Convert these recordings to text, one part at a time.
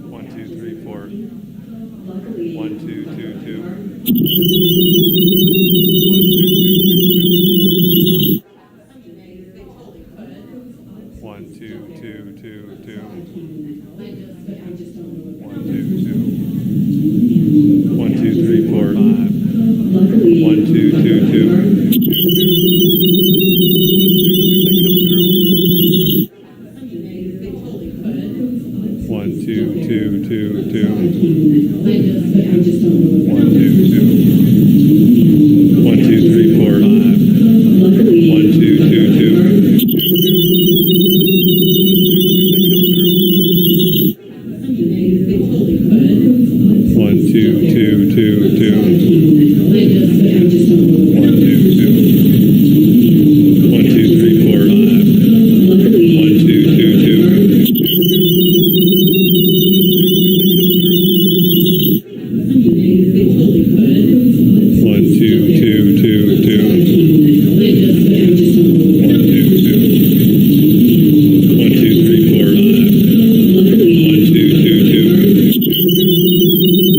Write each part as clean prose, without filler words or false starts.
1, 2, 3, 4. 1, 2, 2, 2. 1, 2, 2, 2, 2. 1, 2, 2. 1, 2, 3, 4, 5. 1, 2, 2, 2. 1, 2, 2, 2, 2. 1, 2, 2. 1, 2, 3, 4, 5. 1, 2, 2, 2. 1, 2, 2, 2, 2. 1, 2, 2. 1, 2, 3, 4, 5. 1, 2, 2, 2. 1, 2, 2, 2, 2. 1, 2, 2. 1, 2, 3, 4, 5. 1, 2, 2, 2. 1, 2, 2, 2, 2. 1, 2, 2. 1, 2, 3, 4, 5. 1, 2, 2, 2.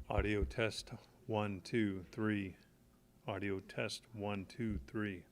Audio test 1, 2, 3. Audio test 1, 2, 3.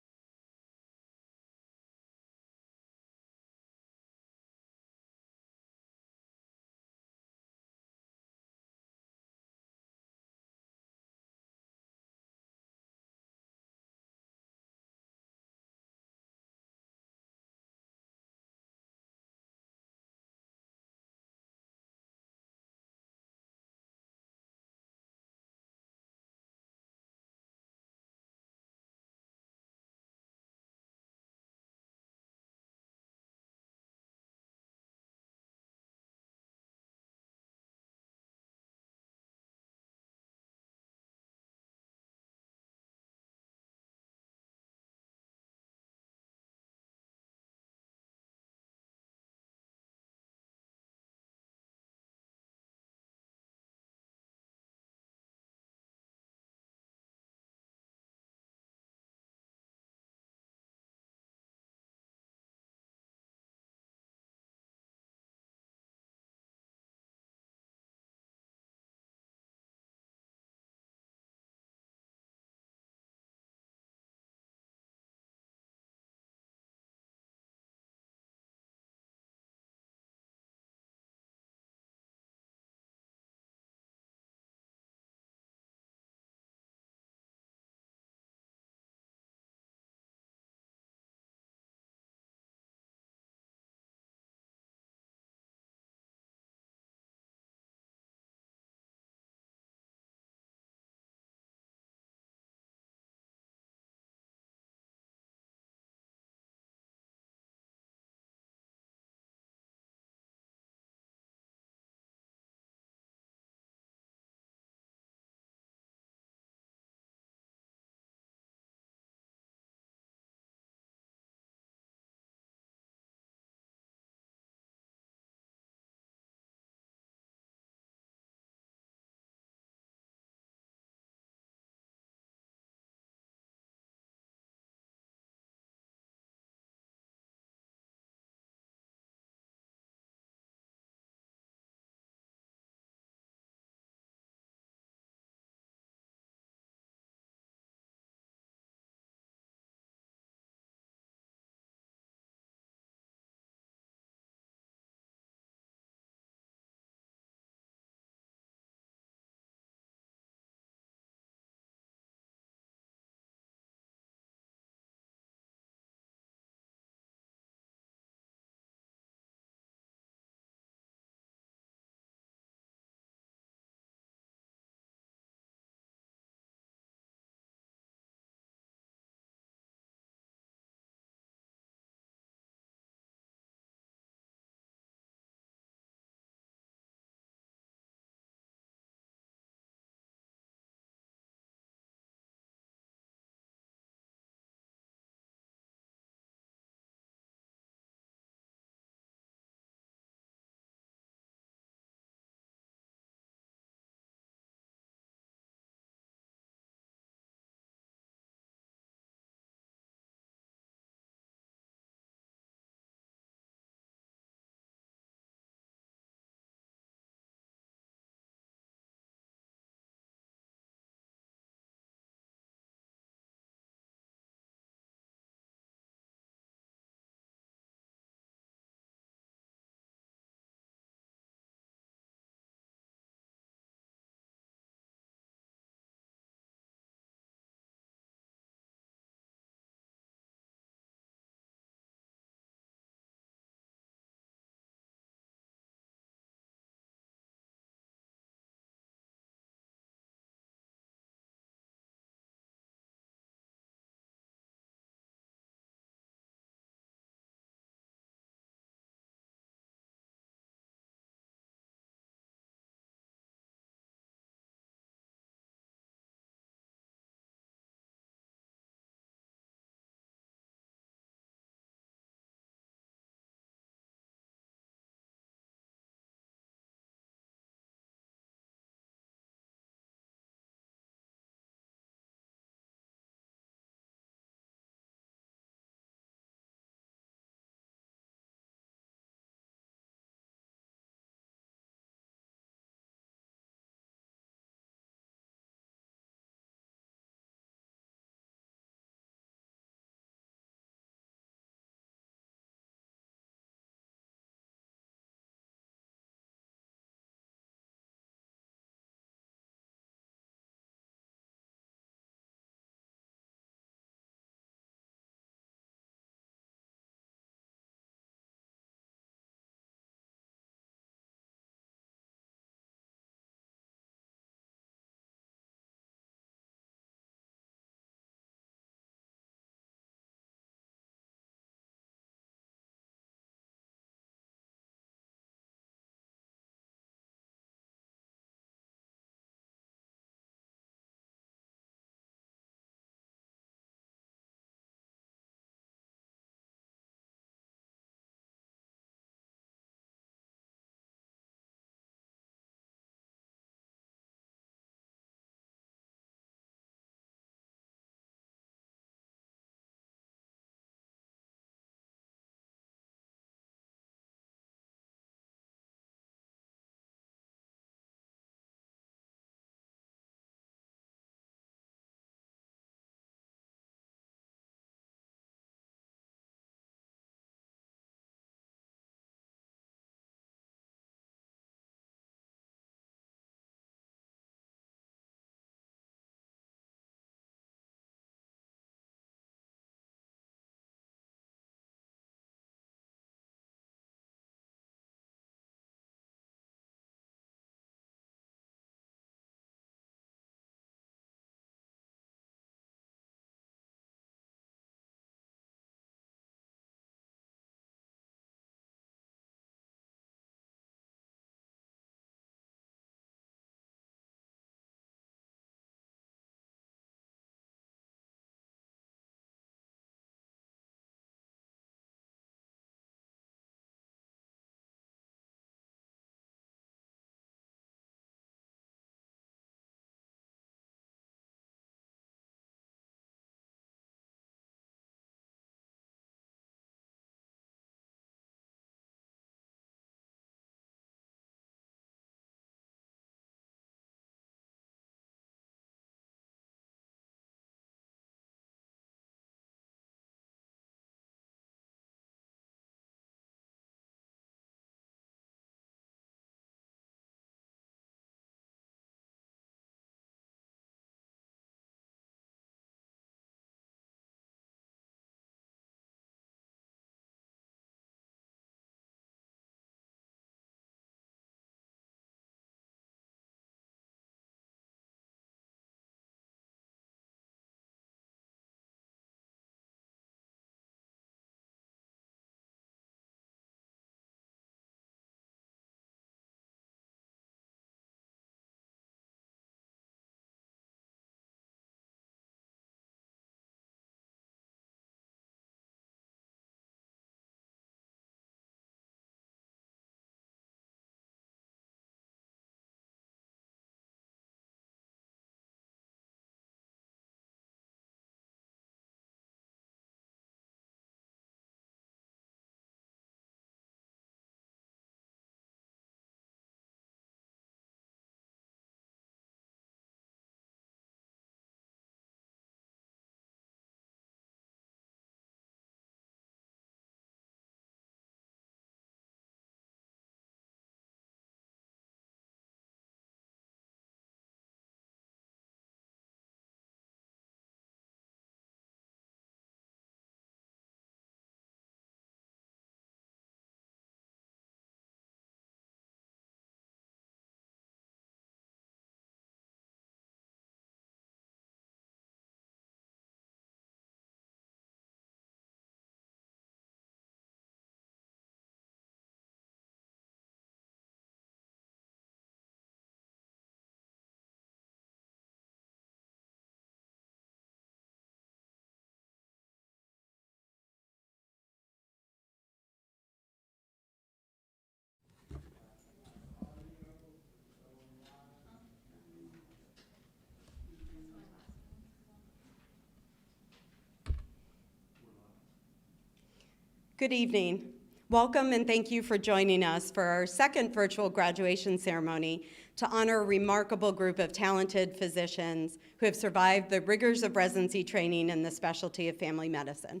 Good evening. Welcome and thank you for joining us for our second virtual graduation ceremony to honor a remarkable group of talented physicians who have survived the rigors of residency training in the specialty of family medicine.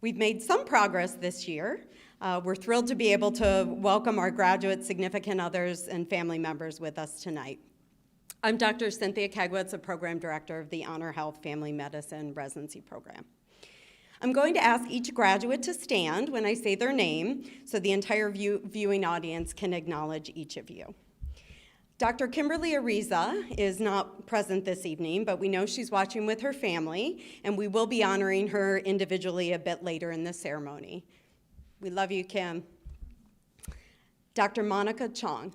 We've made some progress this year. We're thrilled to be able to welcome our graduate significant others and family members with us tonight. I'm Dr. Cynthia Kegwitz, a program director of the HonorHealth Family Medicine Residency Program. I'm going to ask each graduate to stand when I say their name so the entire viewing audience can acknowledge each of you. Dr. Kimberly Ariza is not present this evening, but we know she's watching with her family, and we will be honoring her individually a bit later in the ceremony. We love you, Kim. Dr. Monica Chong.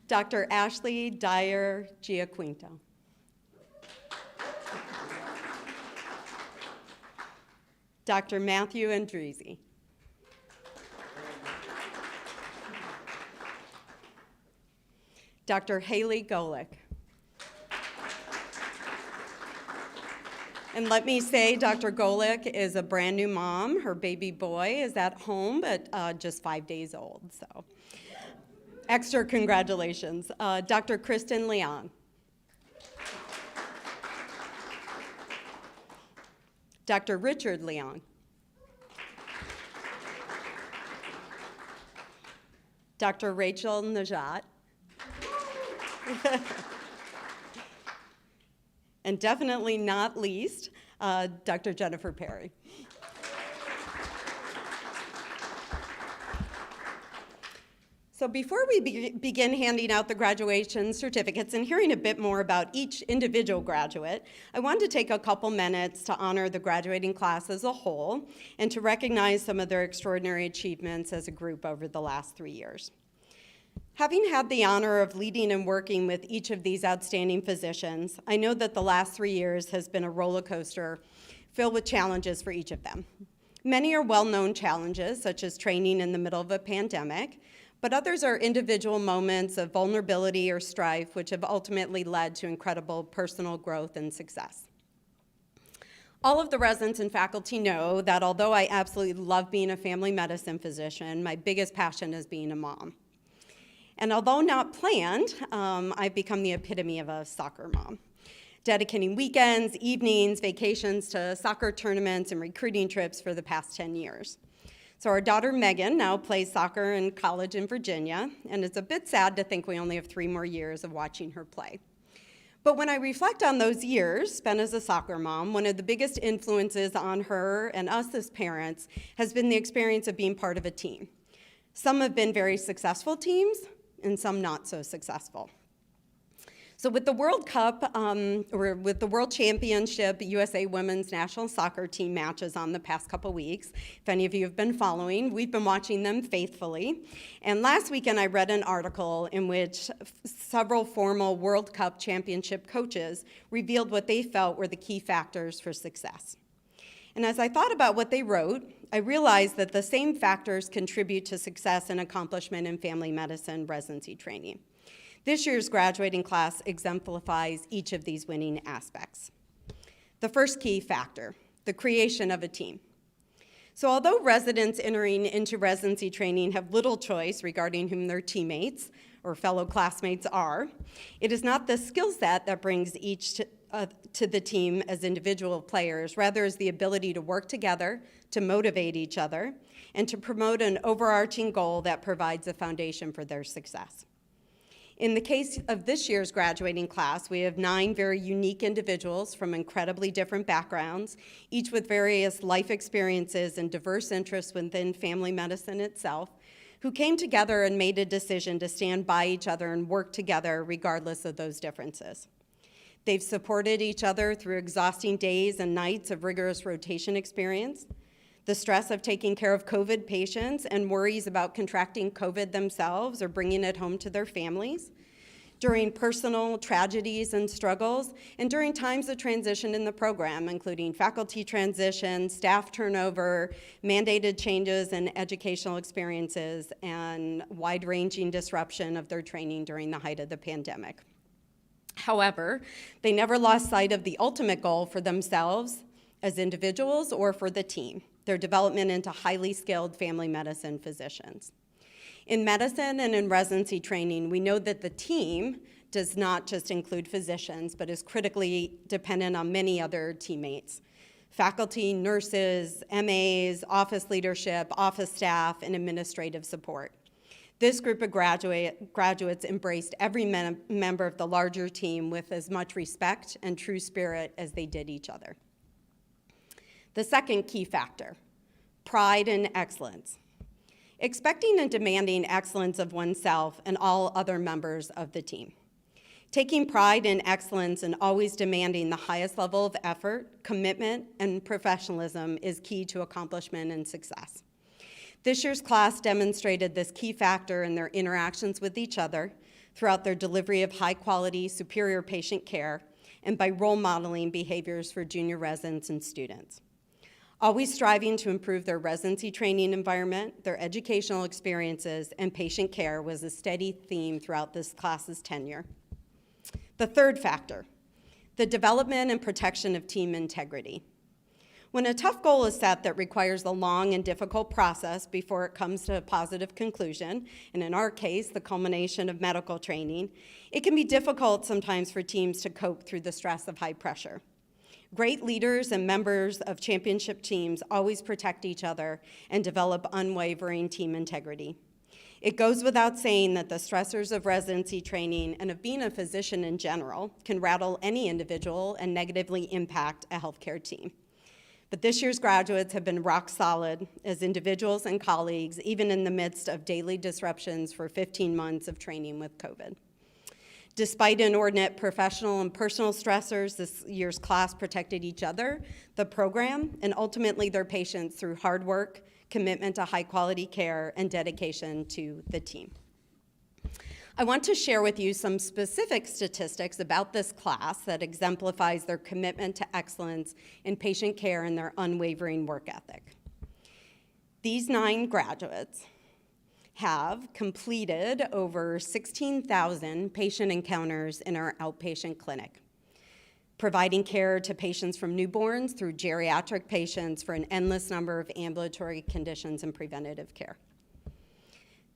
Dr. Ashley Dyer Giaquinto. Dr. Matthew Andresi. Dr. Haley Golick. And let me say, Dr. Golick is a brand new mom. Her baby boy is at home, but just 5 days old, so. Extra congratulations. Dr. Kristen Leong. Dr. Richard Leong. Dr. Rachel Najat. And definitely not least, Dr. Jennifer Perry. So before we begin handing out the graduation certificates and hearing a bit more about each individual graduate, I wanted to take a couple minutes to honor the graduating class as a whole and to recognize some of their extraordinary achievements as a group over the last 3 years. Having had the honor of leading and working with each of these outstanding physicians, I know that the last 3 years has been a roller coaster filled with challenges for each of them. Many are well-known challenges, such as training in the middle of a pandemic, but others are individual moments of vulnerability or strife which have ultimately led to incredible personal growth and success. All of the residents and faculty know that although I absolutely love being a family medicine physician, my biggest passion is being a mom. And although not planned, I've become the epitome of a soccer mom, dedicating weekends, evenings, vacations to soccer tournaments and recruiting trips for the past 10 years. So our daughter Megan now plays soccer in college in Virginia, and it's a bit sad to think we only have 3 more years of watching her play. But when I reflect on those years spent as a soccer mom, one of the biggest influences on her and us as parents has been the experience of being part of a team. Some have been very successful teams, and some not so successful. So with the World Cup, or with the World Championship USA Women's National Soccer Team matches on the past couple weeks, if any of you have been following, we've been watching them faithfully. And last weekend I read an article in which several former World Cup Championship coaches revealed what they felt were the key factors for success. And as I thought about what they wrote, I realized that the same factors contribute to success and accomplishment in family medicine residency training. This year's graduating class exemplifies each of these winning aspects. The first key factor, the creation of a team. So although residents entering into residency training have little choice regarding whom their teammates or fellow classmates are, it is not the skill set that brings each to the team as individual players, rather is the ability to work together, to motivate each other, and to promote an overarching goal that provides a foundation for their success. In the case of this year's graduating class, we have 9 very unique individuals from incredibly different backgrounds, each with various life experiences and diverse interests within family medicine itself, who came together and made a decision to stand by each other and work together regardless of those differences. They've supported each other through exhausting days and nights of rigorous rotation experience, the stress of taking care of COVID patients and worries about contracting COVID themselves or bringing it home to their families, during personal tragedies and struggles, and during times of transition in the program, including faculty transition, staff turnover, mandated changes in educational experiences, and wide-ranging disruption of their training during the height of the pandemic. However, they never lost sight of the ultimate goal for themselves as individuals or for the team, their development into highly skilled family medicine physicians. In medicine and in residency training, we know that the team does not just include physicians, but is critically dependent on many other teammates: faculty, nurses, MAs, office leadership, office staff, and administrative support. This group of graduates embraced every member of the larger team with as much respect and true spirit as they did each other. The second key factor, pride and excellence. Expecting and demanding excellence of oneself and all other members of the team. Taking pride in excellence and always demanding the highest level of effort, commitment, and professionalism is key to accomplishment and success. This year's class demonstrated this key factor in their interactions with each other, throughout their delivery of high-quality, superior patient care, and by role modeling behaviors for junior residents and students. Always striving to improve their residency training environment, their educational experiences, and patient care was a steady theme throughout this class's tenure. The third factor, the development and protection of team integrity. When a tough goal is set that requires a long and difficult process before it comes to a positive conclusion, and in our case, the culmination of medical training, it can be difficult sometimes for teams to cope through the stress of high pressure. Great leaders and members of championship teams always protect each other and develop unwavering team integrity. It goes without saying that the stressors of residency training and of being a physician in general can rattle any individual and negatively impact a healthcare team. But this year's graduates have been rock solid as individuals and colleagues, even in the midst of daily disruptions for 15 months of training with COVID. Despite inordinate professional and personal stressors, this year's class protected each other, the program, and ultimately their patients through hard work, commitment to high-quality care, and dedication to the team. I want to share with you some specific statistics about this class that exemplifies their commitment to excellence in patient care and their unwavering work ethic. These 9 graduates have completed over 16,000 patient encounters in our outpatient clinic, providing care to patients from newborns through geriatric patients for an endless number of ambulatory conditions and preventative care.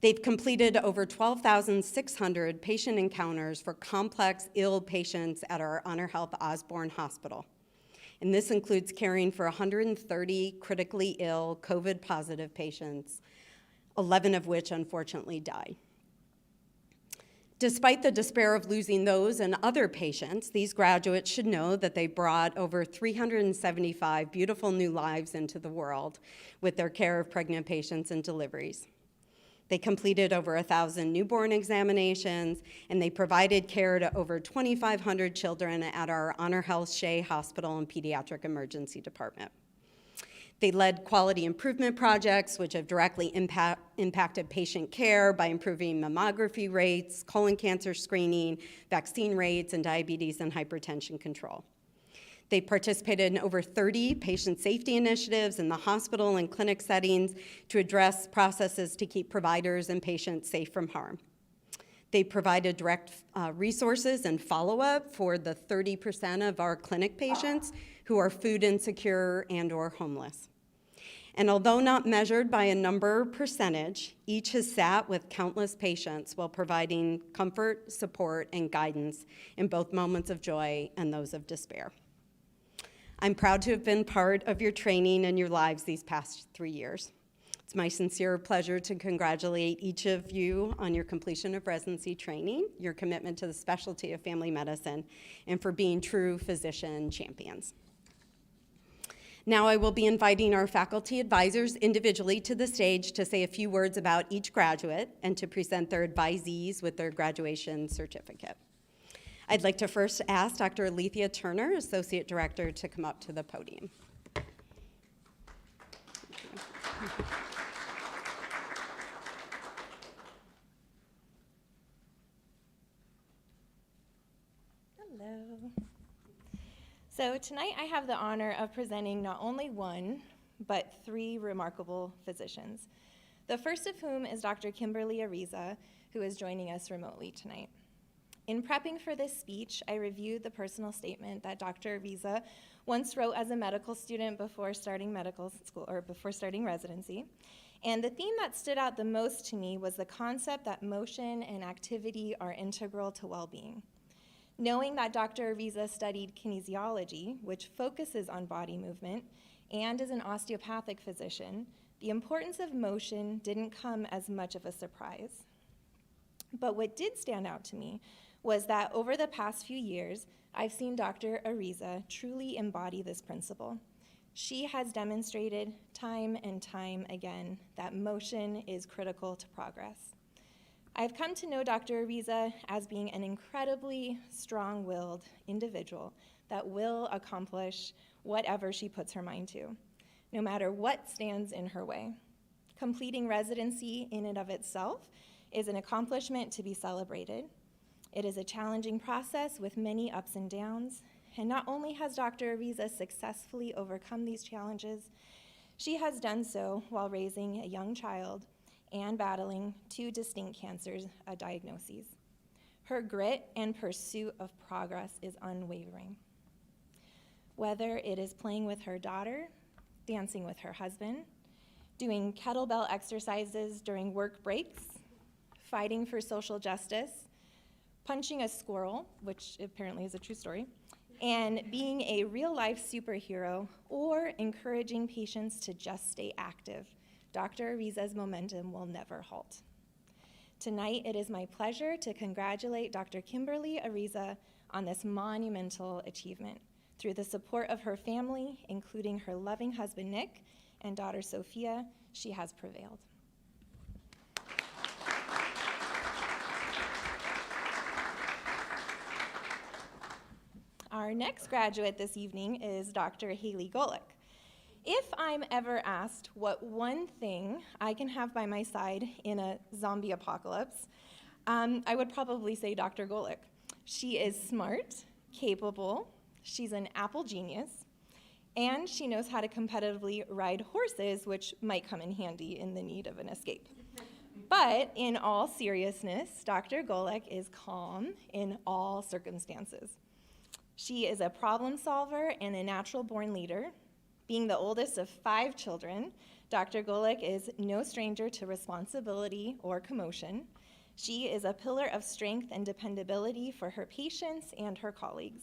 They've completed over 12,600 patient encounters for complex, ill patients at our HonorHealth Osborne Hospital. And this includes caring for 130 critically ill COVID-positive patients, 11 of which unfortunately died. Despite the despair of losing those and other patients, these graduates should know that they brought over 375 beautiful new lives into the world with their care of pregnant patients and deliveries. They completed over 1,000 newborn examinations, and they provided care to over 2,500 children at our HonorHealth Shea Hospital and Pediatric Emergency Department. They led quality improvement projects, which have directly impacted patient care by improving mammography rates, colon cancer screening, vaccine rates, and diabetes and hypertension control. They participated in over 30 patient safety initiatives in the hospital and clinic settings to address processes to keep providers and patients safe from harm. They provided direct resources and follow-up for the 30% of our clinic patients who are food insecure and or homeless. And although not measured by a number percentage, each has sat with countless patients while providing comfort, support, and guidance in both moments of joy and those of despair. I'm proud to have been part of your training and your lives these past 3 years. It's my sincere pleasure to congratulate each of you on your completion of residency training, your commitment to the specialty of family medicine, and for being true physician champions. Now I will be inviting our faculty advisors individually to the stage to say a few words about each graduate and to present their advisees with their graduation certificate. I'd like to first ask Dr. Alethea Turner, Associate Director, to come up to the podium. Hello. So tonight I have the honor of presenting not only one, but 3 remarkable physicians. The first of whom is Dr. Kimberly Ariza, who is joining us remotely tonight. In prepping for this speech, I reviewed the personal statement that Dr. Ariza once wrote as a medical student before starting medical school or before starting residency. And the theme that stood out the most to me was the concept that motion and activity are integral to well-being. Knowing that Dr. Ariza studied kinesiology, which focuses on body movement, and is an osteopathic physician, the importance of motion didn't come as much of a surprise. But what did stand out to me was that over the past few years, I've seen Dr. Ariza truly embody this principle. She has demonstrated time and time again that motion is critical to progress. I've come to know Dr. Ariza as being an incredibly strong-willed individual that will accomplish whatever she puts her mind to, no matter what stands in her way. Completing residency in and of itself is an accomplishment to be celebrated. It is a challenging process with many ups and downs, and not only has Dr. Ariza successfully overcome these challenges, she has done so while raising a young child and battling 2 distinct cancer diagnoses. Her grit and pursuit of progress is unwavering. Whether it is playing with her daughter, dancing with her husband, doing kettlebell exercises during work breaks, fighting for social justice, punching a squirrel, which apparently is a true story, and being a real-life superhero, or encouraging patients to just stay active, Dr. Ariza's momentum will never halt. Tonight, it is my pleasure to congratulate Dr. Kimberly Ariza on this monumental achievement. Through the support of her family, including her loving husband, Nick, and daughter, Sophia, she has prevailed. Our next graduate this evening is Dr. Haley Golick. If I'm ever asked what one thing I can have by my side in a zombie apocalypse, I would probably say Dr. Golick. She is smart, capable, she's an Apple genius, and she knows how to competitively ride horses, which might come in handy in the need of an escape. But in all seriousness, Dr. Golick is calm in all circumstances. She is a problem solver and a natural-born leader. Being the oldest of 5 children, Dr. Golick is no stranger to responsibility or commotion. She is a pillar of strength and dependability for her patients and her colleagues.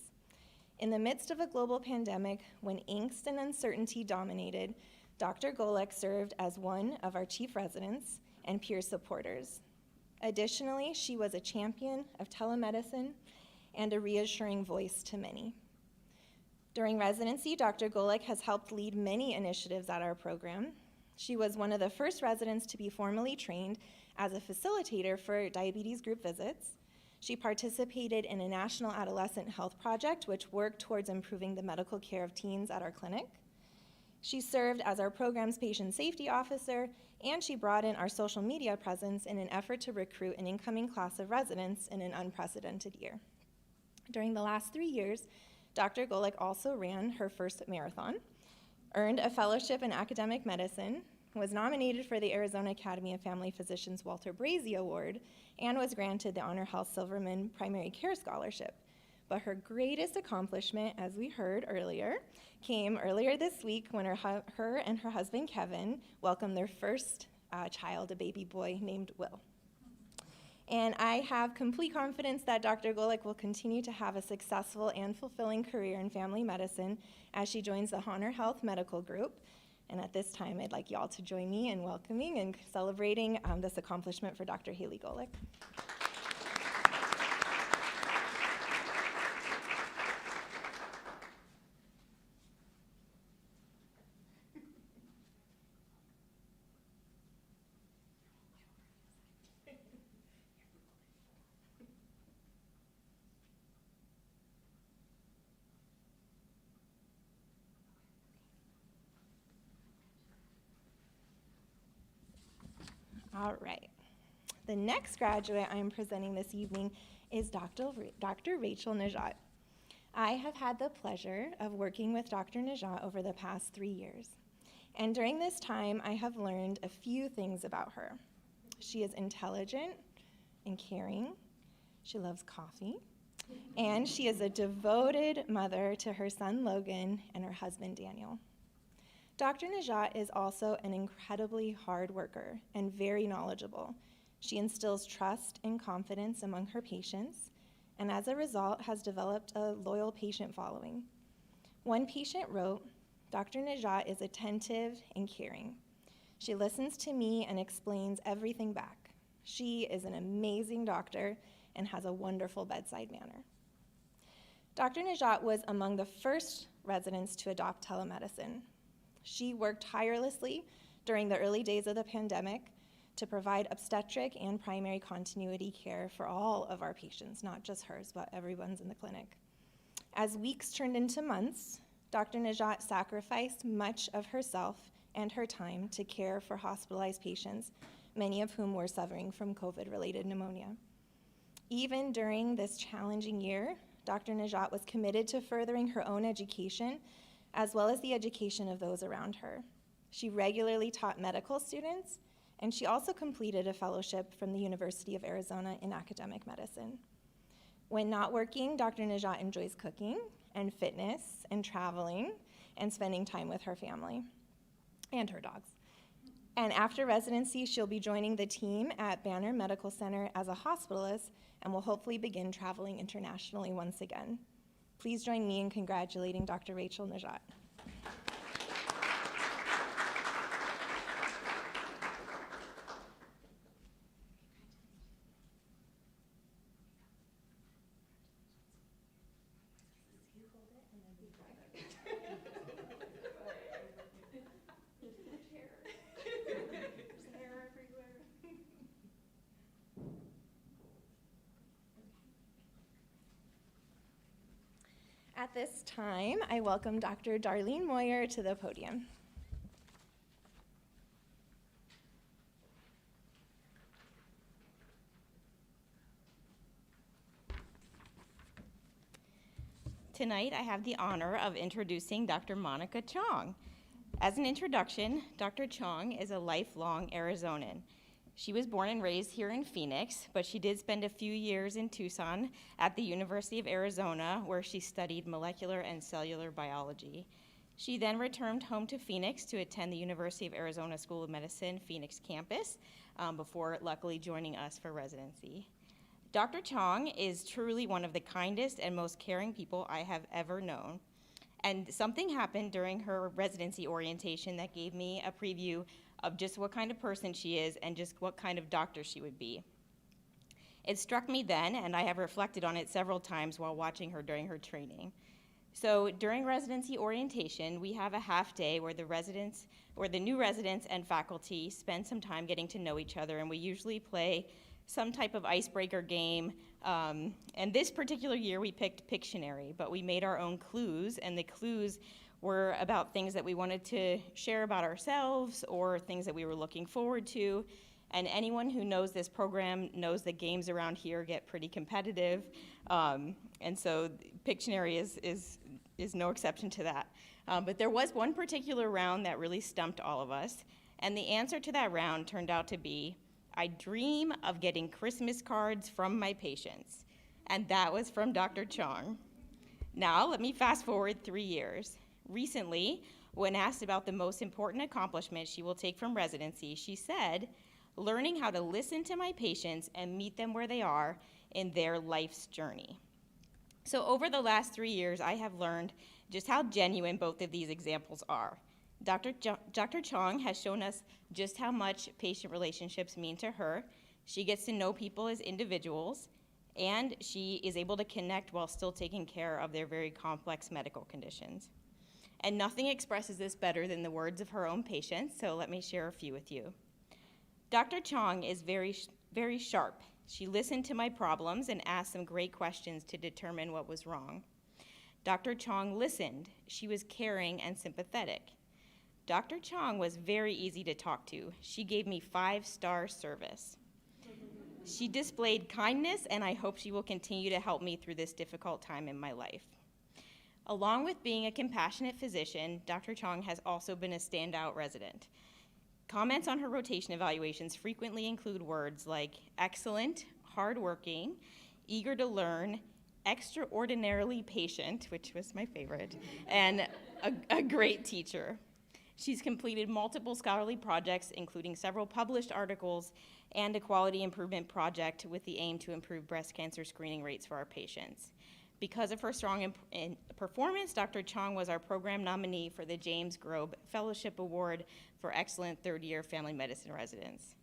In the midst of a global pandemic, when angst and uncertainty dominated, Dr. Golick served as one of our chief residents and peer supporters. Additionally, she was a champion of telemedicine and a reassuring voice to many. During residency, Dr. Golick has helped lead many initiatives at our program. She was one of the first residents to be formally trained as a facilitator for diabetes group visits. She participated in a national adolescent health project which worked towards improving the medical care of teens at our clinic. She served as our program's patient safety officer, and she brought in our social media presence in an effort to recruit an incoming class of residents in an unprecedented year. During the last 3 years, Dr. Golick also ran her first marathon, earned a fellowship in academic medicine, was nominated for the Arizona Academy of Family Physicians Walter Brazy Award, and was granted the HonorHealth Silverman Primary Care Scholarship. But her greatest accomplishment, as we heard earlier, came earlier this week when her and her husband, Kevin, welcomed their first child, a baby boy named Will. And I have complete confidence that Dr. Golick will continue to have a successful and fulfilling career in family medicine as she joins the HonorHealth Medical Group. And at this time, I'd like you all to join me in welcoming and celebrating this accomplishment for Dr. Haley Golick. All right. The next graduate I'm presenting this evening is Dr. Rachel Najat. I have had the pleasure of working with Dr. Najat over the past 3 years. And during this time, I have learned a few things about her. She is intelligent and caring. She loves coffee, and she is a devoted mother to her son Logan and her husband Daniel. Dr. Najat is also an incredibly hard worker and very knowledgeable. She instills trust and confidence among her patients, and as a result has developed a loyal patient following. One patient wrote, "Dr. Najat is attentive and caring. She listens to me and explains everything back. She is an amazing doctor and has a wonderful bedside manner." Dr. Najat was among the first residents to adopt telemedicine. She worked tirelessly during the early days of the pandemic to provide obstetric and primary continuity care for all of our patients, not just hers, but everyone's in the clinic. As weeks turned into months, Dr. Najat sacrificed much of herself and her time to care for hospitalized patients, many of whom were suffering from COVID-related pneumonia. Even during this challenging year, Dr. Najat was committed to furthering her own education as well as the education of those around her. She regularly taught medical students, and she also completed a fellowship from the University of Arizona in academic medicine. When not working, Dr. Najat enjoys cooking and fitness and traveling and spending time with her family and her dogs. And after residency, she'll be joining the team at Banner Medical Center as a hospitalist and will hopefully begin traveling internationally once again. Please join me in congratulating Dr. Rachel Najat. At this time, I welcome Dr. Darlene Moyer to the podium. Tonight, I have the honor of introducing Dr. Monica Chong. As an introduction, Dr. Chong is a lifelong Arizonan. She was born and raised here in Phoenix, but she did spend a few years in Tucson at the University of Arizona, where she studied molecular and cellular biology. She then returned home to Phoenix to attend the University of Arizona School of Medicine Phoenix campus before luckily joining us for residency. Dr. Chong is truly one of the kindest and most caring people I have ever known. And something happened during her residency orientation that gave me a preview of just what kind of person she is and just what kind of doctor she would be. It struck me then, and I have reflected on it several times while watching her during her training. So during residency orientation, we have a half day where the new residents and faculty spend some time getting to know each other, and we usually play some type of icebreaker game. And this particular year we picked Pictionary, but we made our own clues, and the clues were about things that we wanted to share about ourselves or things that we were looking forward to. And anyone who knows this program knows that games around here get pretty competitive. And so Pictionary is no exception to that. But there was one particular round that really stumped all of us. And the answer to that round turned out to be, I dream of getting Christmas cards from my patients. And that was from Dr. Chong. Now, let me fast forward 3 years. Recently, when asked about the most important accomplishment she will take from residency, she said, learning how to listen to my patients and meet them where they are in their life's journey. So over the last 3 years, I have learned just how genuine both of these examples are. Dr. Chong has shown us just how much patient relationships mean to her. She gets to know people as individuals, and she is able to connect while still taking care of their very complex medical conditions. And nothing expresses this better than the words of her own patients, so let me share a few with you. Dr. Chong is very, very sharp. She listened to my problems and asked some great questions to determine what was wrong. Dr. Chong listened. She was caring and sympathetic. Dr. Chong was very easy to talk to. She gave me 5-star service. She displayed kindness, and I hope she will continue to help me through this difficult time in my life. Along with being a compassionate physician, Dr. Chong has also been a standout resident. Comments on her rotation evaluations frequently include words like excellent, hardworking, eager to learn, extraordinarily patient, which was my favorite, and a great teacher. She's completed multiple scholarly projects, including several published articles and a quality improvement project with the aim to improve breast cancer screening rates for our patients. Because of her strong performance, Dr. Chong was our program nominee for the James Grobe Fellowship Award for Excellent Third-Year Family Medicine Residents.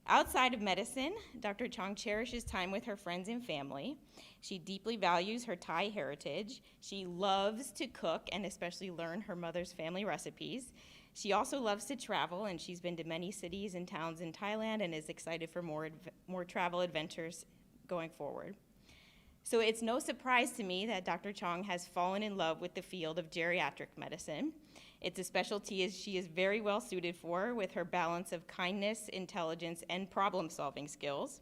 Outside of medicine, Dr. Chong cherishes time with her friends and family. She deeply values her Thai heritage. She loves to cook and especially learn her mother's family recipes. She also loves to travel, and she's been to many cities and towns in Thailand and is excited for more travel adventures going forward. So it's no surprise to me that Dr. Chong has fallen in love with the field of geriatric medicine. It's a specialty she is very well suited for, with her balance of kindness, intelligence, and problem-solving skills.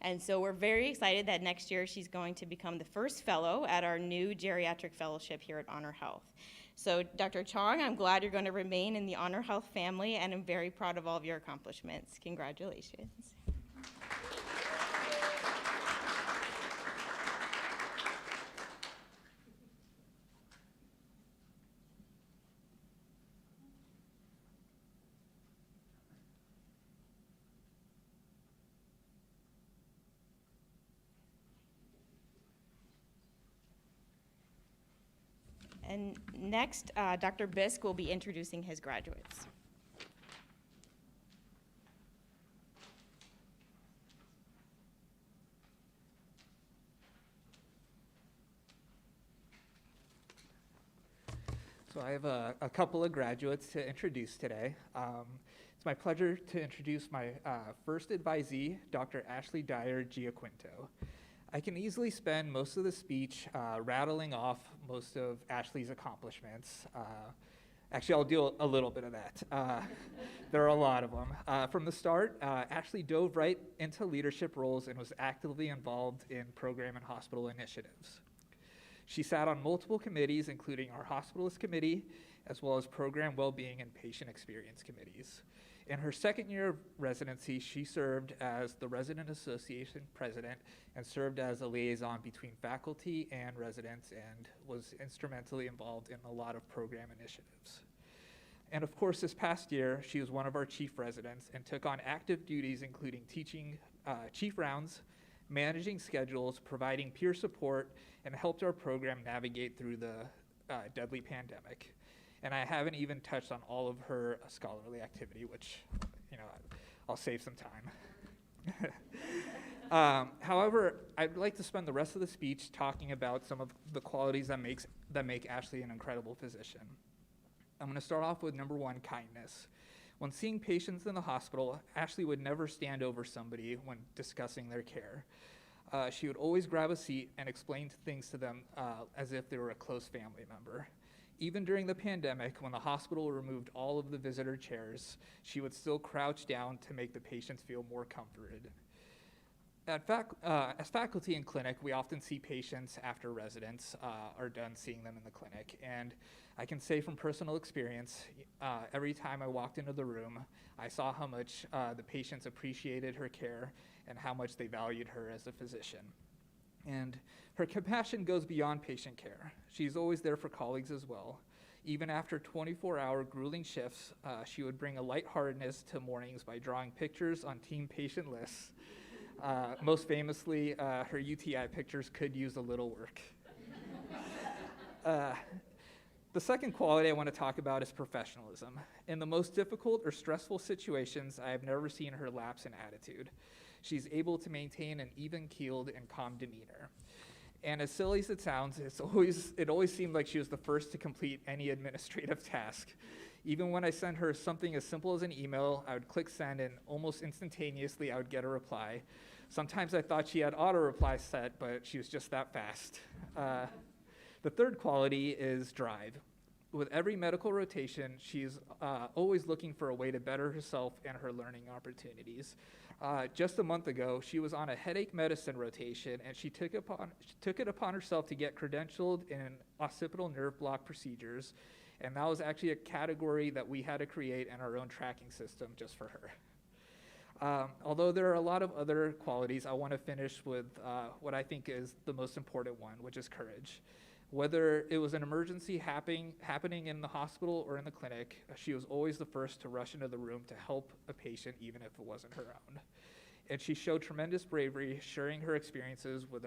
And so we're very excited that next year she's going to become the first fellow at our new geriatric fellowship here at HonorHealth. So Dr. Chong, I'm glad you're going to remain in the HonorHealth family, and I'm very proud of all of your accomplishments. Congratulations. And next, Dr. Bisk will be introducing his graduates. So I have a couple of graduates to introduce today. It's my pleasure to introduce my first advisee, Dr. Ashley Dyer Giaquinto. I can easily spend most of the speech rattling off most of Ashley's accomplishments. Actually, I'll do a little bit of that. There are a lot of them. From the start, Ashley dove right into leadership roles and was actively involved in program and hospital initiatives. She sat on multiple committees, including our hospitalist committee, as well as program well-being and patient experience committees. In her second year of residency, she served as the Resident Association president and served as a liaison between faculty and residents, and was instrumentally involved in a lot of program initiatives. And of course, this past year, she was one of our chief residents and took on active duties, including teaching chief rounds, managing schedules, providing peer support, and helped our program navigate through the deadly pandemic. And I haven't even touched on all of her scholarly activity, which, I'll save some time. However, I'd like to spend the rest of the speech talking about some of the qualities that make Ashley an incredible physician. I'm going to start off with number one, kindness. When seeing patients in the hospital, Ashley would never stand over somebody when discussing their care. She would always grab a seat and explain things to them as if they were a close family member. Even during the pandemic, when the hospital removed all of the visitor chairs, she would still crouch down to make the patients feel more comforted. As faculty in clinic, we often see patients after residents are done seeing them in the clinic. And I can say from personal experience, every time I walked into the room, I saw how much the patients appreciated her care and how much they valued her as a physician. And her compassion goes beyond patient care. She's always there for colleagues as well. Even after 24-hour grueling shifts, she would bring a lightheartedness to mornings by drawing pictures on team patient lists. Most famously, her UTI pictures could use a little work. The second quality I want to talk about is professionalism. In the most difficult or stressful situations, I have never seen her lapse in attitude. She's able to maintain an even-keeled and calm demeanor. And as silly as it sounds, it always seemed like she was the first to complete any administrative task. Even when I sent her something as simple as an email, I would click send, and almost instantaneously I would get a reply. Sometimes I thought she had auto-reply set, but she was just that fast. The third quality is drive. With every medical rotation, she's always looking for a way to better herself and her learning opportunities. Just a month ago, she was on a headache medicine rotation, and she took it upon herself to get credentialed in occipital nerve block procedures, and that was actually a category that we had to create in our own tracking system just for her. Although there are a lot of other qualities, I want to finish with what I think is the most important one, which is courage. Whether it was an emergency happening in the hospital or in the clinic, she was always the first to rush into the room to help a patient, even if it wasn't her own. And she showed tremendous bravery, sharing her experiences with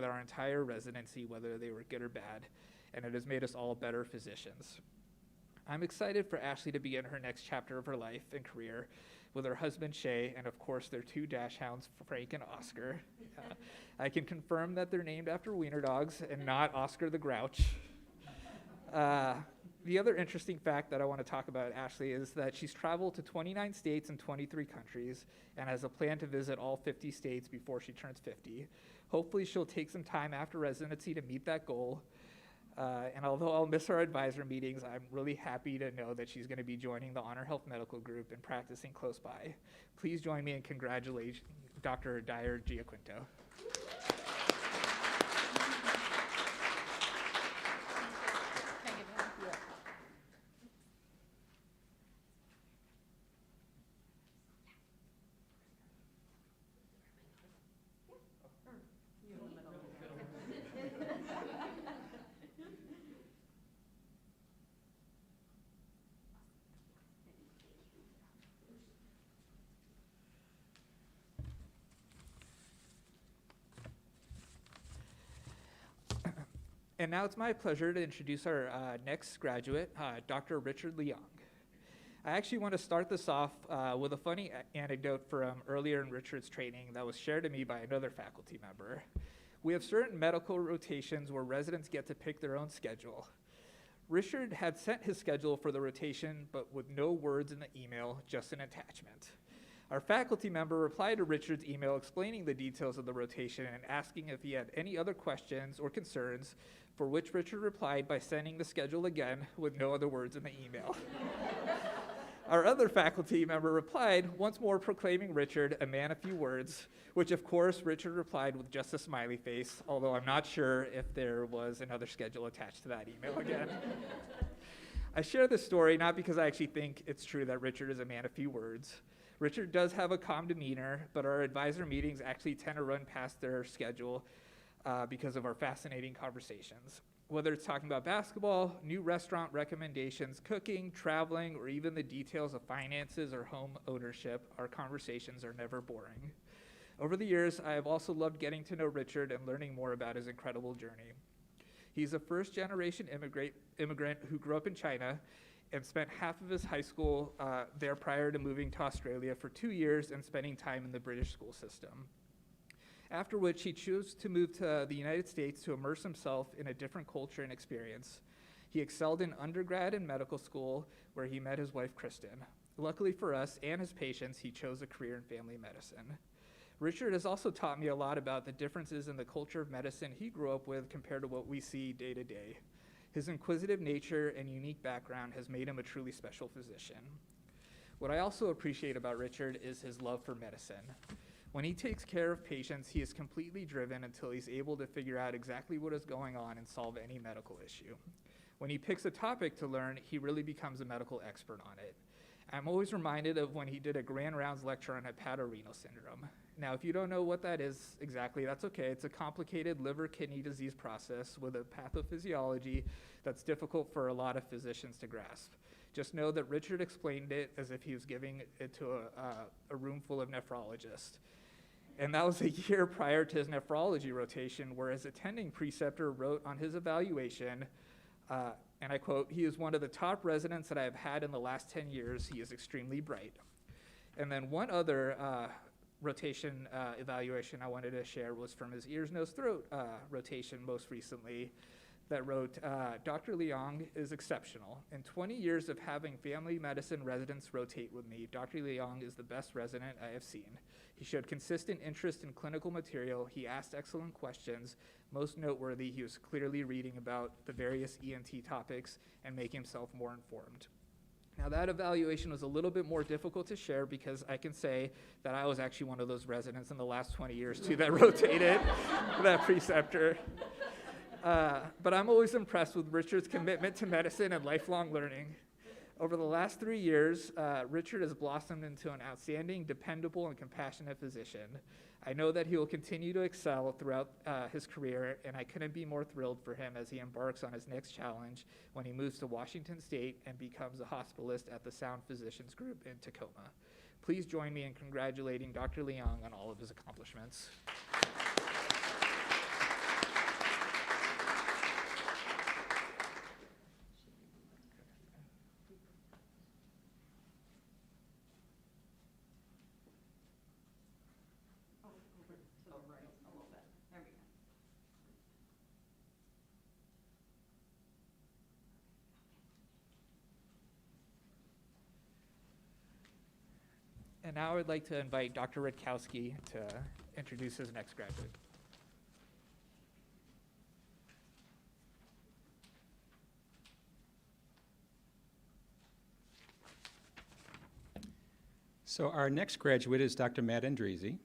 our entire residency, whether they were good or bad, and it has made us all better physicians. I'm excited for Ashley to begin her next chapter of her life and career with her husband Shay, and of course their two dash hounds, Frank and Oscar. I can confirm that they're named after wiener dogs and not Oscar the Grouch. The other interesting fact that I want to talk about Ashley is that she's traveled to 29 states and 23 countries and has a plan to visit all 50 states before she turns 50. Hopefully she'll take some time after residency to meet that goal. And although I'll miss our advisor meetings, I'm really happy to know that she's going to be joining the HonorHealth Medical Group and practicing close by. Please join me in congratulating Dr. Dyer Giaquinto. And now it's my pleasure to introduce our next graduate, Dr. Richard Leong. I actually want to start this off with a funny anecdote from earlier in Richard's training that was shared to me by another faculty member. We have certain medical rotations where residents get to pick their own schedule. Richard had sent his schedule for the rotation, but with no words in the email, just an attachment. Our faculty member replied to Richard's email explaining the details of the rotation and asking if he had any other questions or concerns, for which Richard replied by sending the schedule again with no other words in the email. Our other faculty member replied, once more proclaiming Richard a man of few words, which of course Richard replied with just a smiley face, although I'm not sure if there was another schedule attached to that email again. I share this story not because I actually think it's true that Richard is a man of few words. Richard does have a calm demeanor, but our advisor meetings actually tend to run past their schedule because of our fascinating conversations. Whether it's talking about basketball, new restaurant recommendations, cooking, traveling, or even the details of finances or home ownership, our conversations are never boring. Over the years, I have also loved getting to know Richard and learning more about his incredible journey. He's a first-generation immigrant who grew up in China and spent half of his high school there prior to moving to Australia for 2 years and spending time in the British school system. After which he chose to move to the United States to immerse himself in a different culture and experience. He excelled in undergrad and medical school, where he met his wife, Kristen. Luckily for us and his patients, he chose a career in family medicine. Richard has also taught me a lot about the differences in the culture of medicine he grew up with compared to what we see day to day. His inquisitive nature and unique background has made him a truly special physician. What I also appreciate about Richard is his love for medicine. When he takes care of patients, he is completely driven until he's able to figure out exactly what is going on and solve any medical issue. When he picks a topic to learn, he really becomes a medical expert on it. I'm always reminded of when he did a grand rounds lecture on hepatorenal syndrome. Now, if you don't know what that is exactly, that's okay. It's a complicated liver-kidney disease process with a pathophysiology that's difficult for a lot of physicians to grasp. Just know that Richard explained it as if he was giving it to a room full of nephrologists. And that was a year prior to his nephrology rotation, where his attending preceptor wrote on his evaluation, and I quote, "He is one of the top residents that I have had in the last 10 years. He is extremely bright." And then one other rotation evaluation I wanted to share was from his ears, nose, throat rotation most recently that wrote, Dr. Leong is exceptional. In 20 years of having family medicine residents rotate with me, Dr. Leong is the best resident I have seen. He showed consistent interest in clinical material. He asked excellent questions. Most noteworthy, he was clearly reading about the various ENT topics and making himself more informed. Now that evaluation was a little bit more difficult to share because I can say that I was actually one of those residents in the last 20 years too that rotated that preceptor. But I'm always impressed with Richard's commitment to medicine and lifelong learning. Over the last 3 years, Richard has blossomed into an outstanding, dependable, and compassionate physician. I know that he will continue to excel throughout his career, and I couldn't be more thrilled for him as he embarks on his next challenge when he moves to Washington State and becomes a hospitalist at the Sound Physicians Group in Tacoma. Please join me in congratulating Dr. Leong on all of his accomplishments. And now I would like to invite Dr. Rutkowski to introduce his next graduate. So our next graduate is Dr. Matt Andresi,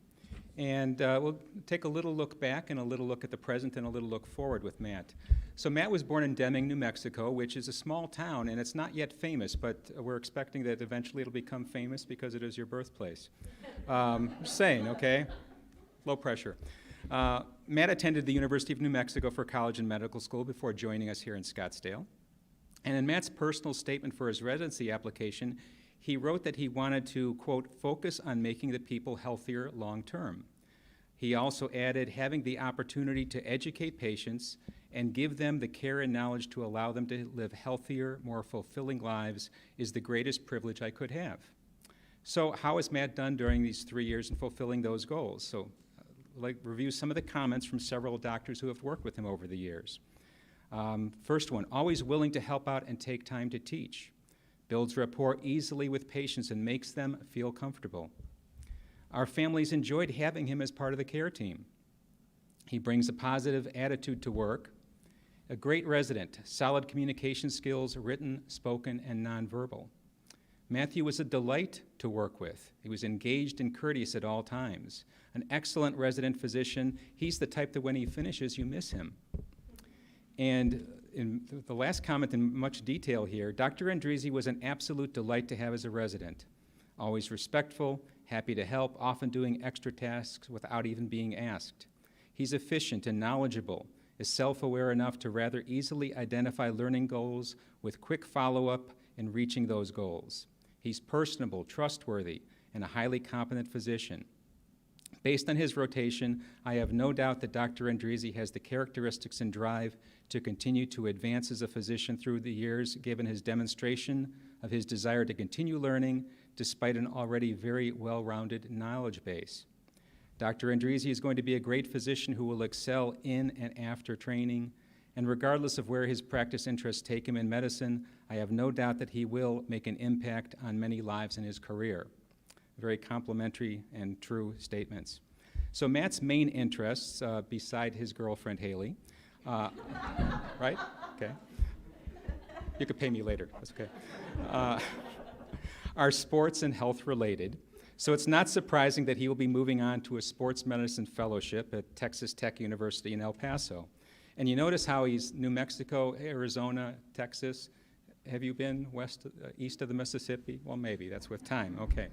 and we'll take a little look back and a little look at the present and a little look forward with Matt. So Matt was born in Deming, New Mexico, which is a small town, and it's not yet famous, but we're expecting that eventually it'll become famous because it is your birthplace. Just saying, okay? Low pressure. Matt attended the University of New Mexico for college and medical school before joining us here in Scottsdale. And in Matt's personal statement for his residency application, he wrote that he wanted to, quote, focus on making the people healthier long term. He also added, having the opportunity to educate patients and give them the care and knowledge to allow them to live healthier, more fulfilling lives is the greatest privilege I could have. So how has Matt done during these 3 years in fulfilling those goals? So like review some of the comments from several doctors who have worked with him over the years. First one, always willing to help out and take time to teach. Builds rapport easily with patients and makes them feel comfortable. Our families enjoyed having him as part of the care team. He brings a positive attitude to work. A great resident, solid communication skills, written, spoken, and nonverbal. Matthew was a delight to work with. He was engaged and courteous at all times. An excellent resident physician. He's the type that when he finishes, you miss him. And in the last comment in much detail here, Dr. Andresi was an absolute delight to have as a resident. Always respectful, happy to help, often doing extra tasks without even being asked. He's efficient and knowledgeable, is self-aware enough to rather easily identify learning goals with quick follow-up in reaching those goals. He's personable, trustworthy, and a highly competent physician. Based on his rotation, I have no doubt that Dr. Andresi has the characteristics and drive to continue to advance as a physician through the years, given his demonstration of his desire to continue learning despite an already very well-rounded knowledge base. Dr. Andresi is going to be a great physician who will excel in and after training, and regardless of where his practice interests take him in medicine, I have no doubt that he will make an impact on many lives in his career. Very complimentary and true statements. So Matt's main interests, beside his girlfriend Haley, right? Okay. You could pay me later, that's okay. Are sports and health related. So it's not surprising that he will be moving on to a sports medicine fellowship at Texas Tech University in El Paso. And you notice how he's New Mexico, Arizona, Texas. Have you been east of the Mississippi? Well, maybe, that's with time, okay.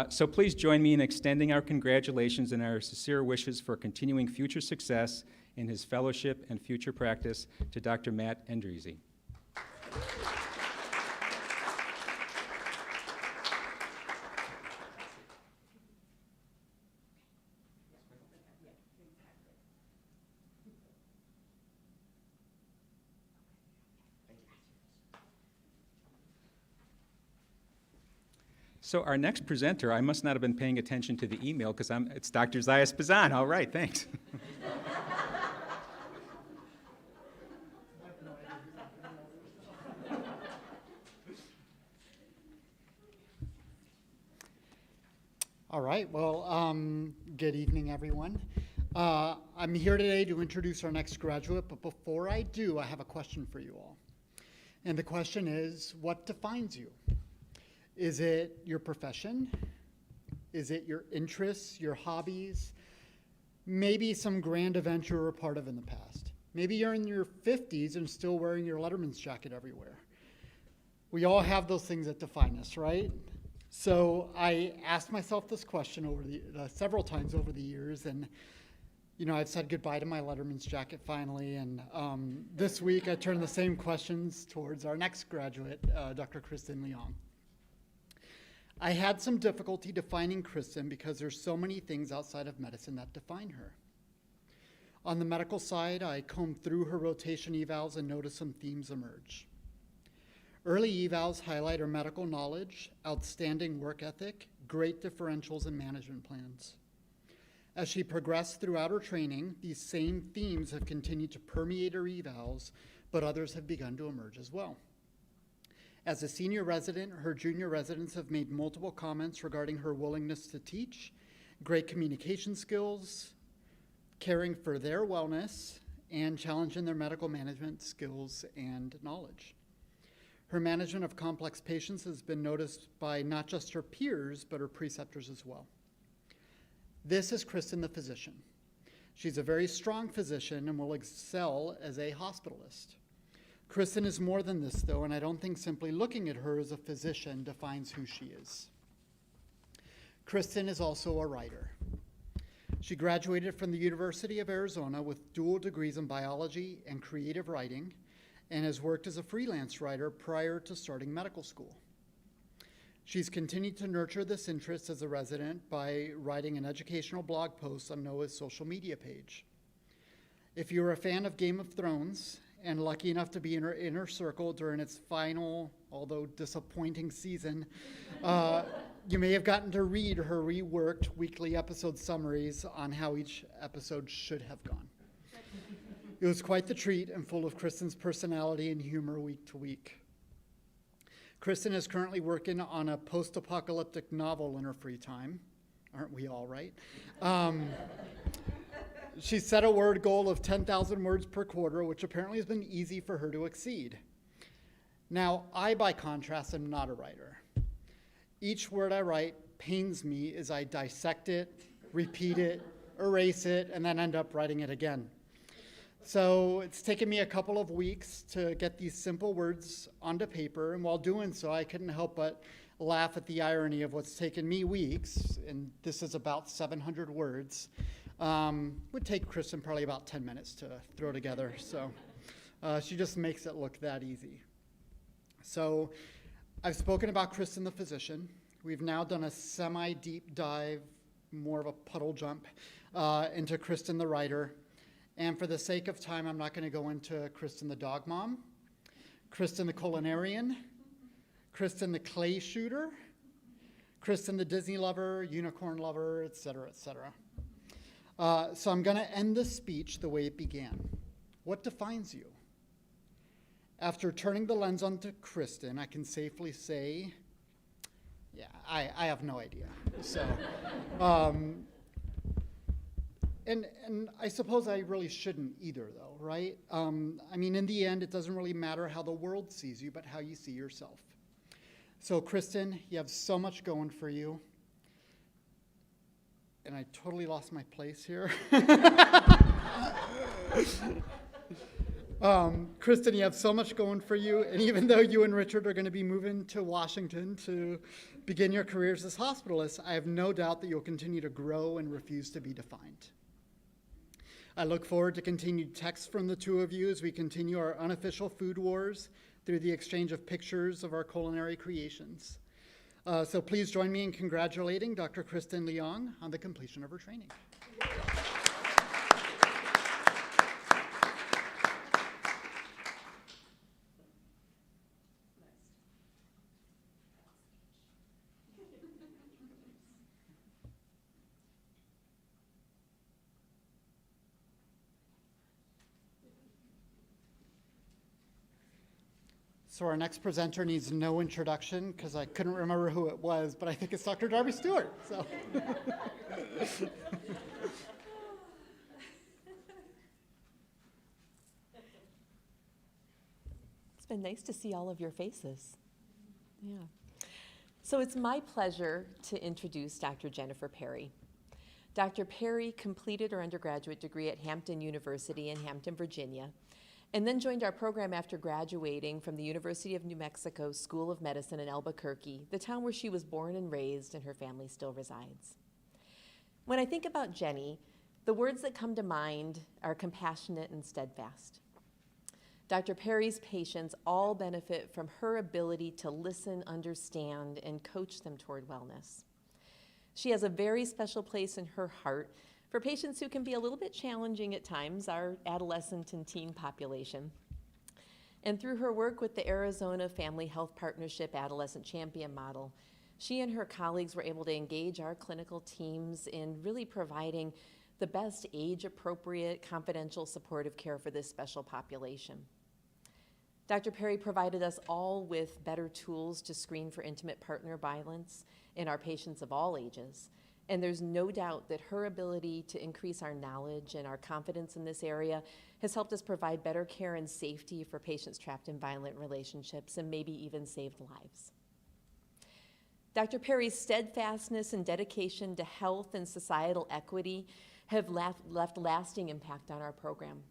So please join me in extending our congratulations and our sincere wishes for continuing future success in his fellowship and future practice to Dr. Matt Andresi. So our next presenter, I must not have been paying attention to the email because it's Dr. Zayas Bazan. All right, thanks. All right, well, good evening, everyone. I'm here today to introduce our next graduate, but before I do, I have a question for you all. And the question is, what defines you? Is it your profession? Is it your interests, your hobbies? Maybe some grand adventure you're a part of in the past. Maybe you're in your 50s and still wearing your Letterman's jacket everywhere. We all have those things that define us, right? So I asked myself this question over several times over the years, and I've said goodbye to my Letterman's jacket finally, and this week I turned the same questions towards our next graduate, Dr. Kristen Leong. I had some difficulty defining Kristen because there's so many things outside of medicine that define her. On the medical side, I combed through her rotation evals and noticed some themes emerge. Early evals highlight her medical knowledge, outstanding work ethic, great differentials, and management plans. As she progressed throughout her training, these same themes have continued to permeate her evals, but others have begun to emerge as well. As a senior resident, her junior residents have made multiple comments regarding her willingness to teach, great communication skills, caring for their wellness, and challenging their medical management skills and knowledge. Her management of complex patients has been noticed by not just her peers, but her preceptors as well. This is Kristen, the physician. She's a very strong physician and will excel as a hospitalist. Kristen is more than this, though, and I don't think simply looking at her as a physician defines who she is. Kristen is also a writer. She graduated from the University of Arizona with dual degrees in biology and creative writing, and has worked as a freelance writer prior to starting medical school. She's continued to nurture this interest as a resident by writing an educational blog post on NOAA's social media page. If you're a fan of Game of Thrones and lucky enough to be in her inner circle during its final, although disappointing season, you may have gotten to read her reworked weekly episode summaries on how each episode should have gone. It was quite the treat and full of Kristen's personality and humor week to week. Kristen is currently working on a post-apocalyptic novel in her free time. Aren't we all, right? She set a word goal of 10,000 words per quarter, which apparently has been easy for her to exceed. Now, I, by contrast, am not a writer. Each word I write pains me as I dissect it, repeat it, erase it, and then end up writing it again. So it's taken me a couple of weeks to get these simple words onto paper, and while doing so, I couldn't help but laugh at the irony of what's taken me weeks, and this is about 700 words, would take Kristen probably about 10 minutes to throw together. So she just makes it look that easy. So I've spoken about Kristen the physician. We've now done a semi-deep dive, more of a puddle jump, into Kristen the writer. And for the sake of time, I'm not going to go into Kristen the dog mom, Kristen the culinarian, Kristen the clay shooter, Kristen the Disney lover, unicorn lover, et cetera, et cetera. So I'm going to end this speech the way it began. What defines you? After turning the lens onto Kristen, I can safely say, yeah, I have no idea. So, and I suppose I really shouldn't either, though, right? I mean, in the end, it doesn't really matter how the world sees you, but how you see yourself. So, Kristen, you have so much going for you. And I totally lost my place here. Kristen, you have so much going for you, and even though you and Richard are going to be moving to Washington to begin your careers as hospitalists, I have no doubt that you'll continue to grow and refuse to be defined. I look forward to continued texts from the two of you as we continue our unofficial food wars through the exchange of pictures of our culinary creations. So please join me in congratulating Dr. Kristen Leong on the completion of her training. So our next presenter needs no introduction because I couldn't remember who it was, but I think it's Dr. Darby Stewart. So. It's been nice to see all of your faces. Yeah. So it's my pleasure to introduce Dr. Jennifer Perry. Dr. Perry completed her undergraduate degree at Hampton University in Hampton, Virginia, and then joined our program after graduating from the University of New Mexico School of Medicine in Albuquerque, the town where she was born and raised and her family still resides. When I think about Jenny, the words that come to mind are compassionate and steadfast. Dr. Perry's patients all benefit from her ability to listen, understand, and coach them toward wellness. She has a very special place in her heart for patients who can be a little bit challenging at times, our adolescent and teen population. And through her work with the Arizona Family Health Partnership Adolescent Champion Model, she and her colleagues were able to engage our clinical teams in really providing the best age-appropriate, confidential, supportive care for this special population. Dr. Perry provided us all with better tools to screen for intimate partner violence in our patients of all ages. And there's no doubt that her ability to increase our knowledge and our confidence in this area has helped us provide better care and safety for patients trapped in violent relationships and maybe even saved lives. Dr. Perry's steadfastness and dedication to health and societal equity have left lasting impact on our program.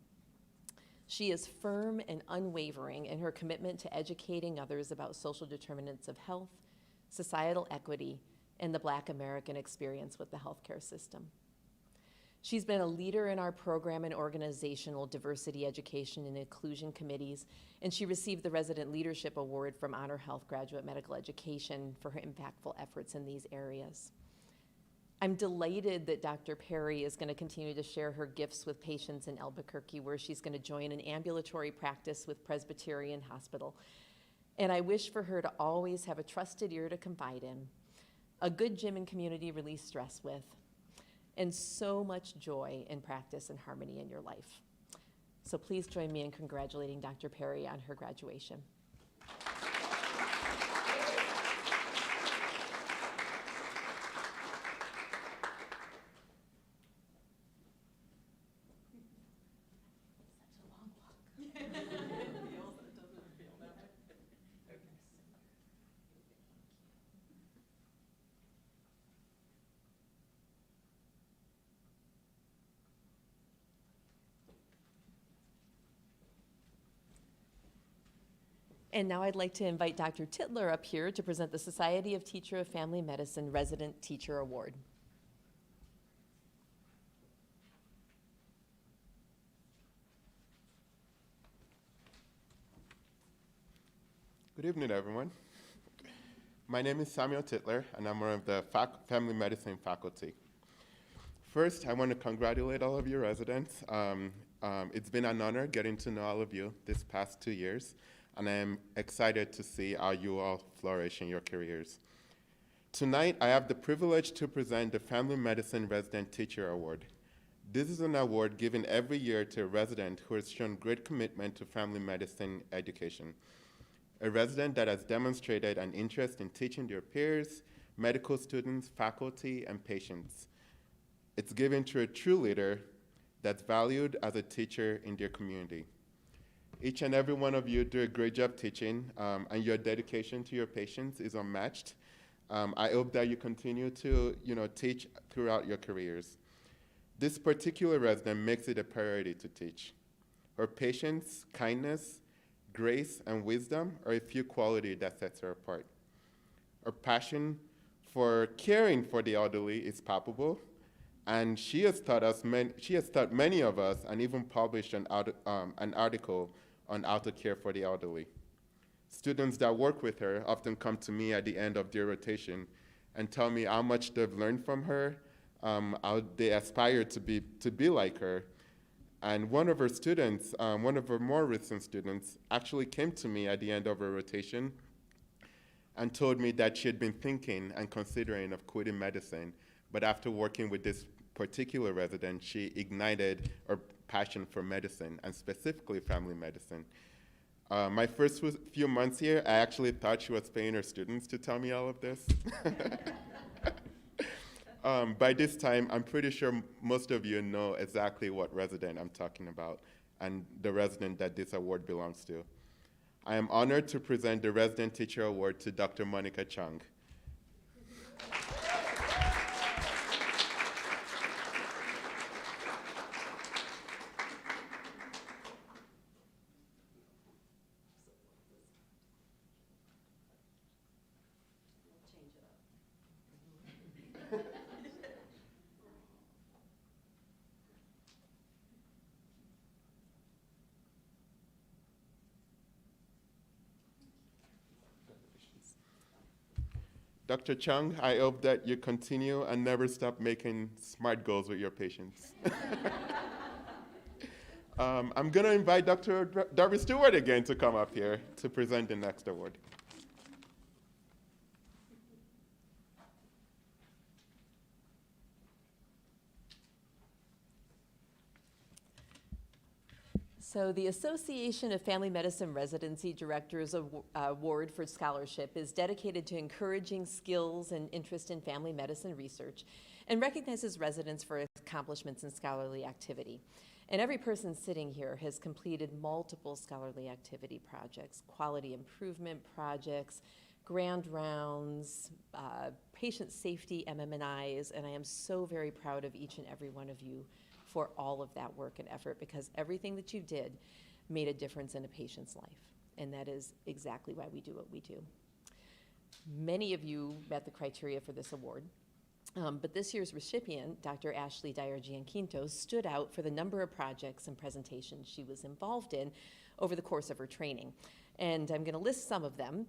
She is firm and unwavering in her commitment to educating others about social determinants of health, societal equity, and the Black American experience with the healthcare system. She's been a leader in our program and organizational diversity, education, and inclusion committees, and she received the Resident Leadership Award from HonorHealth Graduate Medical Education for her impactful efforts in these areas. I'm delighted that Dr. Perry is going to continue to share her gifts with patients in Albuquerque, where she's going to join an ambulatory practice with Presbyterian Hospital. And I wish for her to always have a trusted ear to confide in, a good gym and community release stress with, and so much joy in practice and harmony in your life. So please join me in congratulating Dr. Perry on her graduation. And now I'd like to invite Dr. Titler up here to present the Society of Teacher of Family Medicine Resident Teacher Award. Good evening, everyone. My name is Samuel Titler, and I'm one of the family medicine faculty. First, I want to congratulate all of you residents. It's been an honor getting to know all of you this past 2 years, and I am excited to see how you all flourish in your careers. Tonight, I have the privilege to present the Family Medicine Resident Teacher Award. This is an award given every year to a resident who has shown great commitment to family medicine education. A resident that has demonstrated an interest in teaching their peers, medical students, faculty, and patients. It's given to a true leader that's valued as a teacher in their community. Each and every one of you do a great job teaching, and your dedication to your patients is unmatched. I hope that you continue to teach throughout your careers. This particular resident makes it a priority to teach. Her patience, kindness, grace, and wisdom are a few qualities that sets her apart. Her passion for caring for the elderly is palpable, and she has taught many of us and even published an article on how to care for the elderly. Students that work with her often come to me at the end of their rotation and tell me how much they've learned from her, how they aspire to be like her. And one of her students, one of her more recent students, actually came to me at the end of her rotation and told me that she had been thinking and considering of quitting medicine, but after working with this particular resident, she ignited her passion for medicine, and specifically family medicine. My first few months here, I actually thought she was paying her students to tell me all of this. By this time, I'm pretty sure most of you know exactly what resident I'm talking about and the resident that this award belongs to. I am honored to present the Resident Teacher Award to Dr. Monica Chong. Dr. Chung, I hope that you continue and never stop making smart goals with your patients. I'm going to invite Dr. Darby Stewart again to come up here to present the next award. So the Association of Family Medicine Residency Directors Award for Scholarship is dedicated to encouraging skills and interest in family medicine research and recognizes residents for accomplishments in scholarly activity. And every person sitting here has completed multiple scholarly activity projects, quality improvement projects, grand rounds, patient safety MMNIs, and I am so very proud of each and every one of you for all of that work and effort, because everything that you did made a difference in a patient's life. And that is exactly why we do what we do. Many of you met the criteria for this award, but this year's recipient, Dr. Ashley Dyer-Gianquinto, stood out for the number of projects and presentations she was involved in over the course of her training. And I'm gonna list some of them.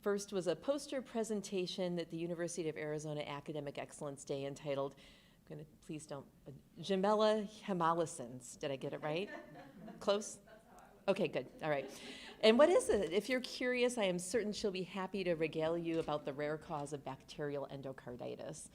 First was a poster presentation at the University of Arizona Academic Excellence Day entitled, please don't, Jamela Hemalisons. Did I get it right? Close? Okay, good, all right. And what is it? If you're curious, I am certain she'll be happy to regale you about the rare cause of bacterial endocarditis.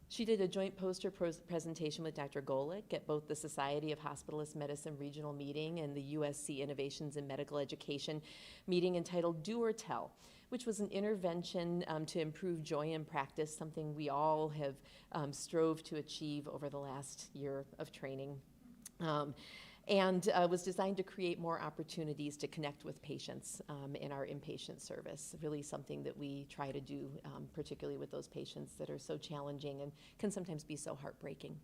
She did a joint poster presentation with Dr. Golick at both the Society of Hospitalist Medicine Regional Meeting and the USC Innovations in Medical Education meeting entitled Do or Tell, which was an intervention to improve joy in practice, something we all have strove to achieve over the last year of training. And was designed to create more opportunities to connect with patients in our inpatient service, really something that we try to do, particularly with those patients that are so challenging and can sometimes be so heartbreaking.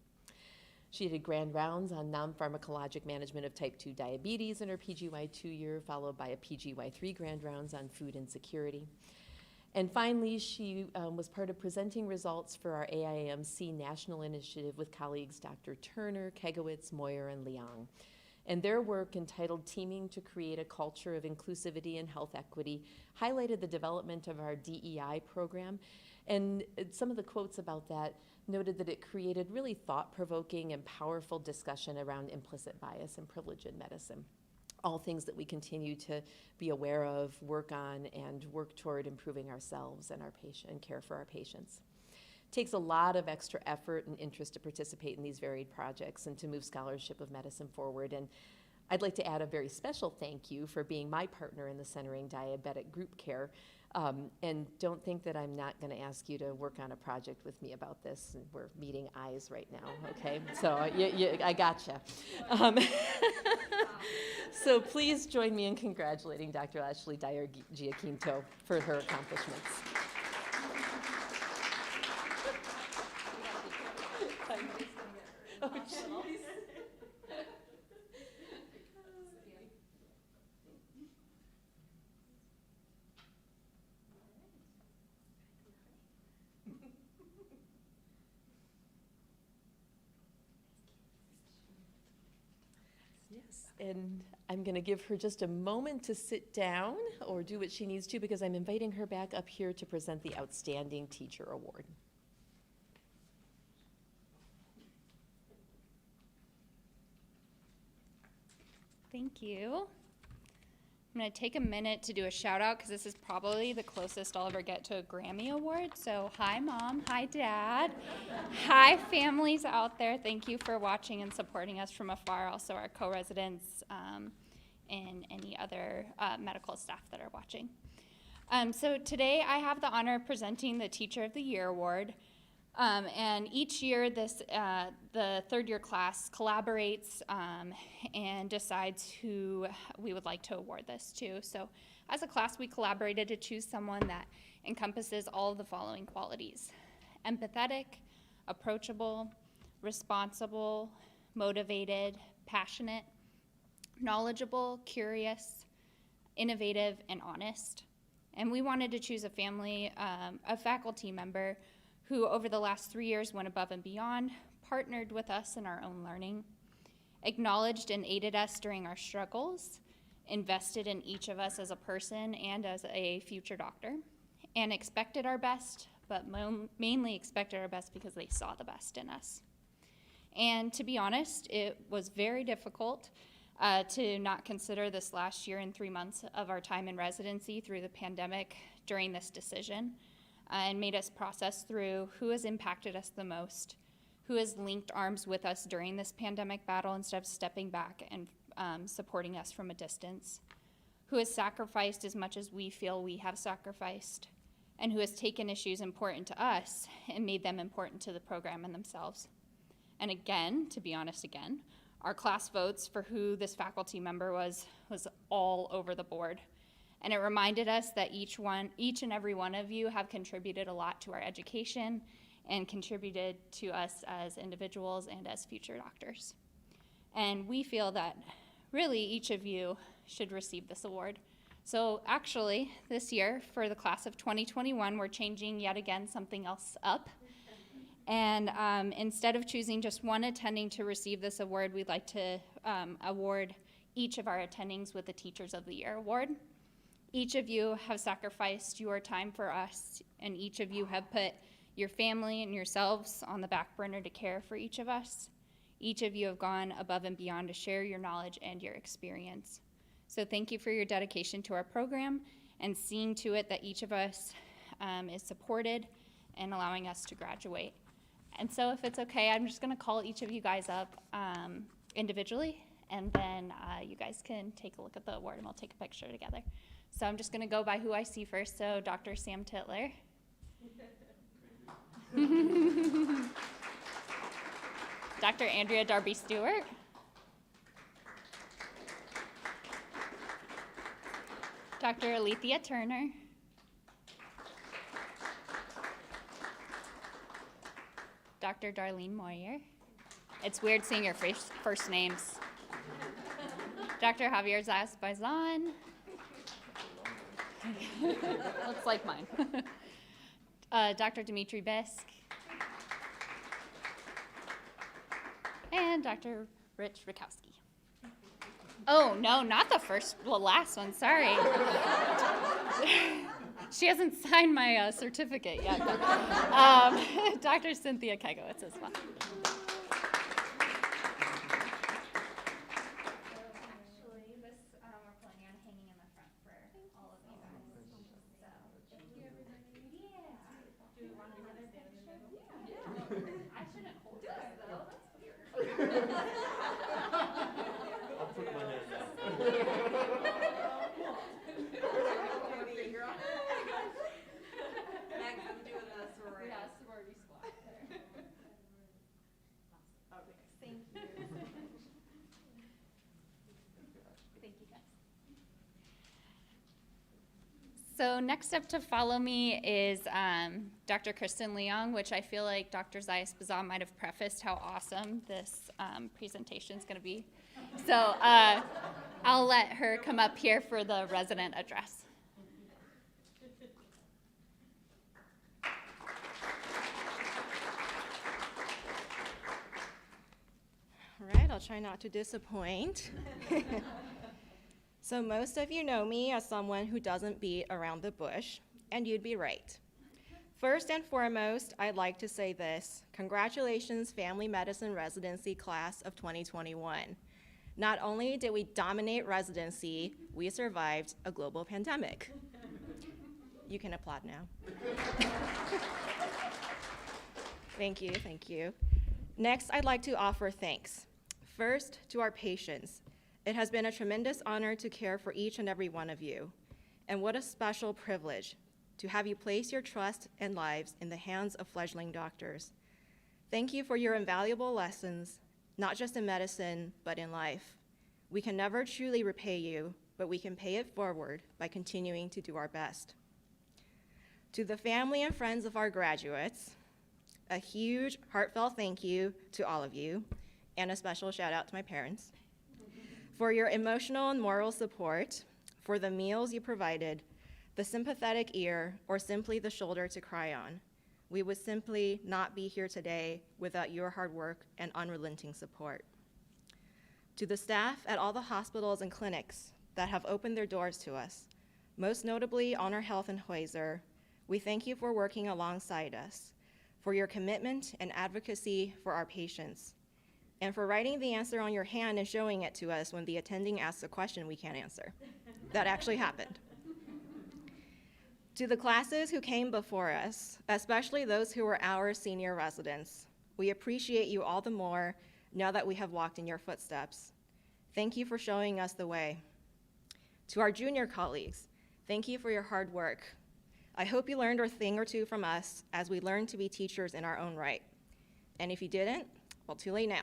She did grand rounds on non-pharmacologic management of type 2 diabetes in her PGY2 year, followed by a PGY3 grand rounds on food insecurity. And finally, she was part of presenting results for our AIMC national initiative with colleagues Dr. Turner, Kegowitz, Moyer, and Liang. And their work entitled Teaming to Create a Culture of Inclusivity and Health Equity highlighted the development of our DEI program. And some of the quotes about that noted that it created really thought-provoking and powerful discussion around implicit bias and privilege in medicine. All things that we continue to be aware of, work on, and work toward improving ourselves and our patient and care for our patients. It takes a lot of extra effort and interest to participate in these varied projects and to move scholarship of medicine forward. And I'd like to add a very special thank you for being my partner in the Centering Diabetic Group Care. And don't think that I'm not going to ask you to work on a project with me about this. We're meeting eyes right now, okay? So I gotcha. So please join me in congratulating Dr. Ashley Dyer-Gianquinto for her accomplishments. Oh, geez. Yes, and I'm going to give her just a moment to sit down or do what she needs to, because I'm inviting her back up here to present the Outstanding Teacher Award. Thank you. I'm going to take a minute to do a shout out because this is probably the closest I'll ever get to a Grammy Award. So hi Mom, hi Dad, hi families out there. Thank you for watching and supporting us from afar. Also our co-residents and any other medical staff that are watching. So today I have the honor of presenting the Teacher of the Year Award. And each year, the third year class collaborates and decides who we would like to award this to. So as a class, we collaborated to choose someone that encompasses all of the following qualities: empathetic, approachable, responsible, motivated, passionate, knowledgeable, curious, innovative, and honest. And we wanted to choose a faculty member who over the last 3 years went above and beyond, partnered with us in our own learning, acknowledged and aided us during our struggles, invested in each of us as a person and as a future doctor, and expected our best, but mainly expected our best because they saw the best in us. And to be honest, it was very difficult to not consider this last year and 3 months of our time in residency through the pandemic during this decision, and made us process through who has impacted us the most, who has linked arms with us during this pandemic battle instead of stepping back and supporting us from a distance, who has sacrificed as much as we feel we have sacrificed, and who has taken issues important to us and made them important to the program and themselves. And again, to be honest again, our class votes for who this faculty member was all over the board. And it reminded us that each and every one of you have contributed a lot to our education and contributed to us as individuals and as future doctors. And we feel that really each of you should receive this award. So actually, this year, for the class of 2021, we're changing yet again something else up. And instead of choosing just one attending to receive this award, we'd like to award each of our attendings with the Teachers of the Year award. Each of you have sacrificed your time for us, and each of you have put your family and yourselves on the back burner to care for each of us. Each of you have gone above and beyond to share your knowledge and your experience. So thank you for your dedication to our program and seeing to it that each of us is supported and allowing us to graduate. And so if it's okay, I'm just gonna call each of you guys up individually, and then you guys can take a look at the award and we'll take a picture together. So I'm just gonna go by who I see first. So Dr. Sam Titler. Dr. Andrea Darby Stewart. Dr. Alethea Turner. Dr. Darlene Moyer. It's weird seeing your first names. Dr. Javier Zayas-Baizan. Looks like mine. Dr. Dimitri Bisk. And Dr. Rich Rakowski. Oh, no, not the last one, sorry. She hasn't signed my certificate yet. But, Dr. Cynthia Kegowitz as well. Actually, this we're planning on hanging in the front for all of you guys. So, thank you, everybody. Yeah. Do you want another picture? Yeah. I shouldn't hold this, though. That's weird. I'll put my hand down. Next, I'm doing the sorority. Yeah, sorority squad there. Okay, thank you. Thank you, guys. So next up to follow me is Dr. Kristen Leong, which I feel like Dr. Zayas-Baizan might have prefaced how awesome this presentation is going to be. So I'll let her come up here for the resident address. All right, I'll try not to disappoint. So most of you know me as someone who doesn't beat around the bush, and you'd be right. First and foremost, I'd like to say this: congratulations, Family Medicine Residency Class of 2021. Not only did we dominate residency, we survived a global pandemic. You can applaud now. Thank you, thank you. Next, I'd like to offer thanks. First, to our patients. It has been a tremendous honor to care for each and every one of you. And what a special privilege to have you place your trust and lives in the hands of fledgling doctors. Thank you for your invaluable lessons, not just in medicine, but in life. We can never truly repay you, but we can pay it forward by continuing to do our best. To the family and friends of our graduates, a huge, heartfelt thank you to all of you, and a special shout out to my parents, for your emotional and moral support, for the meals you provided, the sympathetic ear, or simply the shoulder to cry on. We would simply not be here today without your hard work and unrelenting support. To the staff at all the hospitals and clinics that have opened their doors to us, most notably HonorHealth and Hoiser, We thank you for working alongside us, for your commitment and advocacy for our patients, and for writing the answer on your hand and showing it to us when the attending asks a question we can't answer. That actually happened. To the classes who came before us, especially those who were our senior residents, we appreciate you all the more now that we have walked in your footsteps. Thank you for showing us the way. To our junior colleagues, thank you for your hard work. I hope you learned a thing or two from us as we learn to be teachers in our own right. And if you didn't, well, too late now.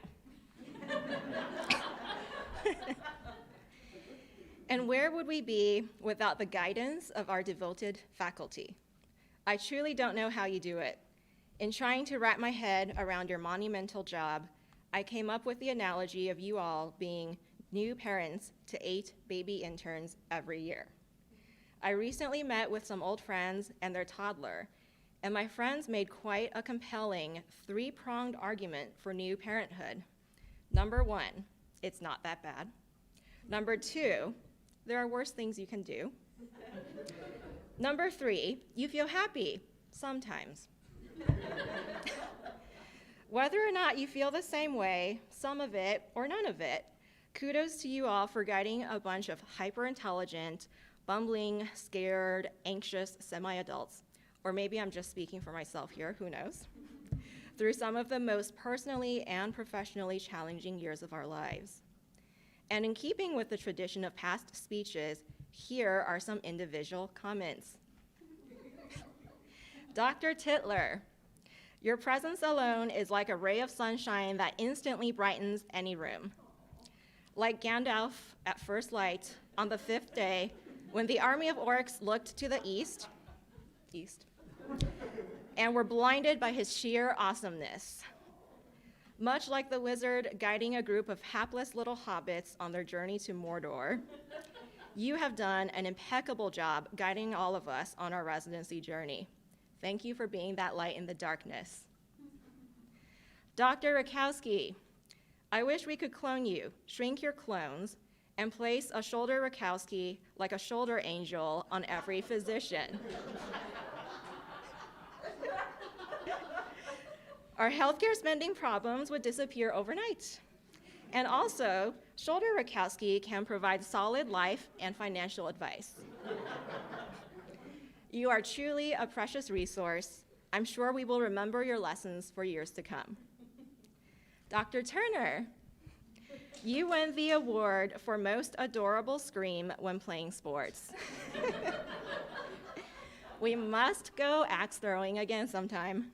And where would we be without the guidance of our devoted faculty? I truly don't know how you do it. In trying to wrap my head around your monumental job, I came up with the analogy of you all being new parents to 8 baby interns every year. I recently met with some old friends and their toddler, and my friends made quite a compelling 3-pronged argument for new parenthood. Number 1, it's not that bad. Number 2, there are worse things you can do. Number 3, you feel happy, sometimes. Whether or not you feel the same way, some of it or none of it, kudos to you all for guiding a bunch of hyper-intelligent, bumbling, scared, anxious semi-adults, or maybe I'm just speaking for myself here, who knows, through some of the most personally and professionally challenging years of our lives. And in keeping with the tradition of past speeches, here are some individual comments. Dr. Titler, your presence alone is like a ray of sunshine that instantly brightens any room. Like Gandalf at first light on the 5th day, when the army of orcs looked to the east, and were blinded by his sheer awesomeness. Much like the wizard guiding a group of hapless little hobbits on their journey to Mordor, you have done an impeccable job guiding all of us on our residency journey. Thank you for being that light in the darkness. Dr. Rakowski, I wish we could clone you, shrink your clones, and place a shoulder Rakowski like a shoulder angel on every physician. Our healthcare spending problems would disappear overnight. And also, Shoulder Rakowski can provide solid life and financial advice. You are truly a precious resource. I'm sure we will remember your lessons for years to come. Dr. Turner, you win the award for most adorable scream when playing sports. We must go axe throwing again sometime.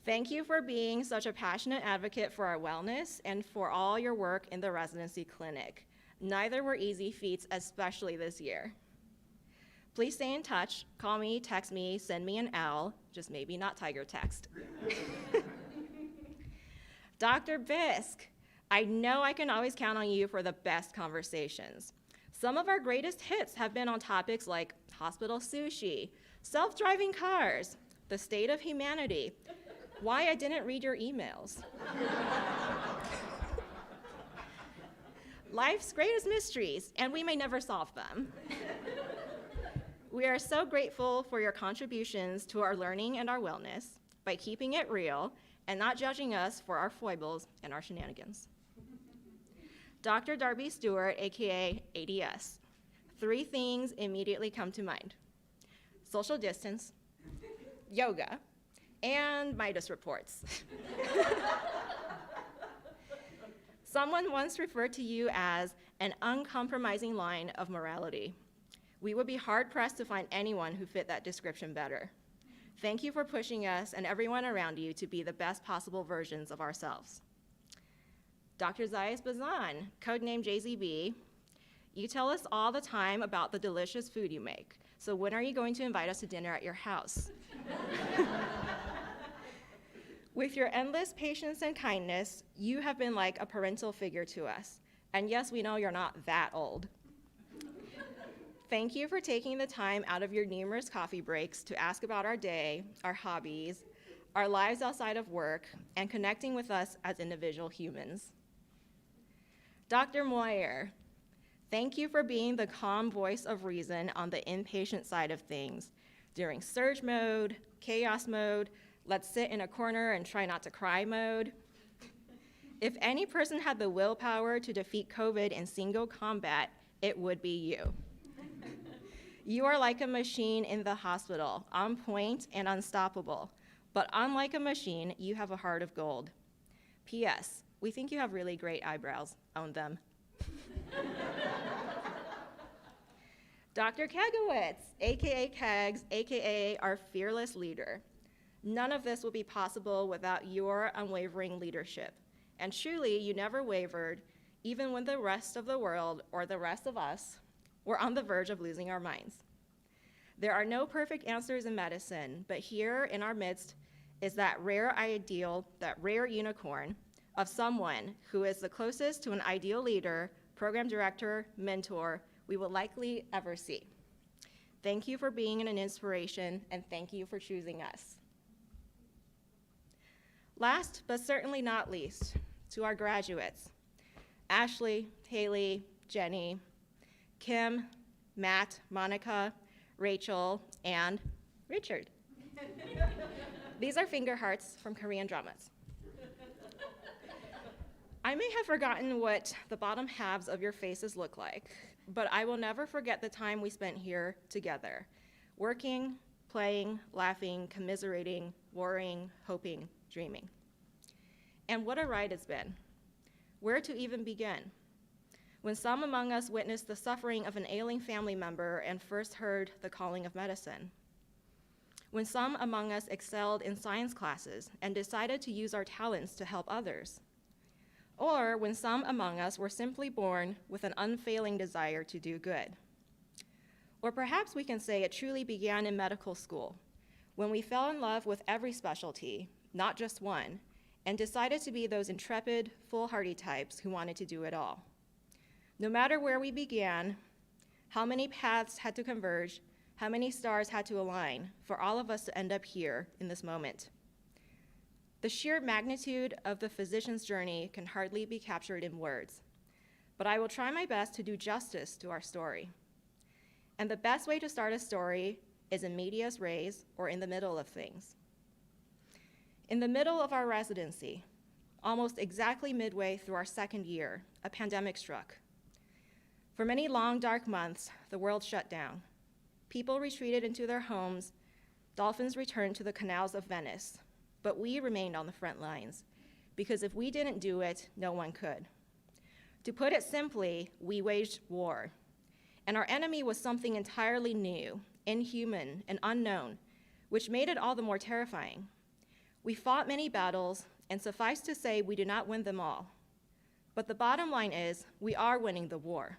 Thank you for being such a passionate advocate for our wellness and for all your work in the residency clinic. Neither were easy feats, especially this year. Please stay in touch. Call me, text me, send me an owl, just maybe not tiger text. Dr. Bisk, I know I can always count on you for the best conversations. Some of our greatest hits have been on topics like hospital sushi, self-driving cars, the state of humanity, why I didn't read your emails, life's greatest mysteries, and we may never solve them. We are so grateful for your contributions to our learning and our wellness by keeping it real and not judging us for our foibles and our shenanigans. Dr. Darby Stewart, AKA ADS. 3 things immediately come to mind: social distance, yoga, and Midas reports. Someone once referred to you as an uncompromising line of morality. We would be hard-pressed to find anyone who fit that description better. Thank you for pushing us and everyone around you to be the best possible versions of ourselves. Dr. Zayas Bazan, codename JZB, you tell us all the time about the delicious food you make. So when are you going to invite us to dinner at your house? With your endless patience and kindness, you have been like a parental figure to us. And yes, we know you're not that old. Thank you for taking the time out of your numerous coffee breaks to ask about our day, our hobbies, our lives outside of work, and connecting with us as individual humans. Dr. Moyer, thank you for being the calm voice of reason on the inpatient side of things. during surge mode, chaos mode, let's sit in a corner and try not to cry mode. If any person had the willpower to defeat COVID in single combat, it would be you. You are like a machine in the hospital, on point and unstoppable. But unlike a machine, you have a heart of gold. P.S. We think you have really great eyebrows. Own them. Dr. Kegowitz, AKA Kegs, AKA our fearless leader. None of this will be possible without your unwavering leadership. And truly, you never wavered, even when the rest of the world, or the rest of us, were on the verge of losing our minds. There are no perfect answers in medicine, but here in our midst is that rare ideal, that rare unicorn of someone who is the closest to an ideal leader, program director, mentor we will likely ever see. Thank you for being an inspiration, and thank you for choosing us. Last, but certainly not least, to our graduates, Ashley, Haley, Jenny, Kim, Matt, Monica, Rachel, and Richard. These are finger hearts from Korean dramas. I may have forgotten what the bottom halves of your faces look like, but I will never forget the time we spent here together, working, playing, laughing, commiserating, worrying, hoping, dreaming. And what a ride it's been. Where to even begin? When some among us witnessed the suffering of an ailing family member and first heard the calling of medicine. When some among us excelled in science classes and decided to use our talents to help others. Or when some among us were simply born with an unfailing desire to do good. Or perhaps we can say it truly began in medical school, when we fell in love with every specialty, not just one, and decided to be those intrepid, foolhardy types who wanted to do it all. No matter where we began, how many paths had to converge, how many stars had to align for all of us to end up here in this moment. The sheer magnitude of the physician's journey can hardly be captured in words, but I will try my best to do justice to our story. And the best way to start a story is in medias res, or in the middle of things. In the middle of our residency, almost exactly midway through our second year, a pandemic struck. For many long, dark months, the world shut down. People retreated into their homes, dolphins returned to the canals of Venice, but we remained on the front lines, because if we didn't do it, no one could. To put it simply, we waged war, and our enemy was something entirely new, inhuman, and unknown, which made it all the more terrifying. We fought many battles, and suffice to say, we did not win them all. But the bottom line is, we are winning the war.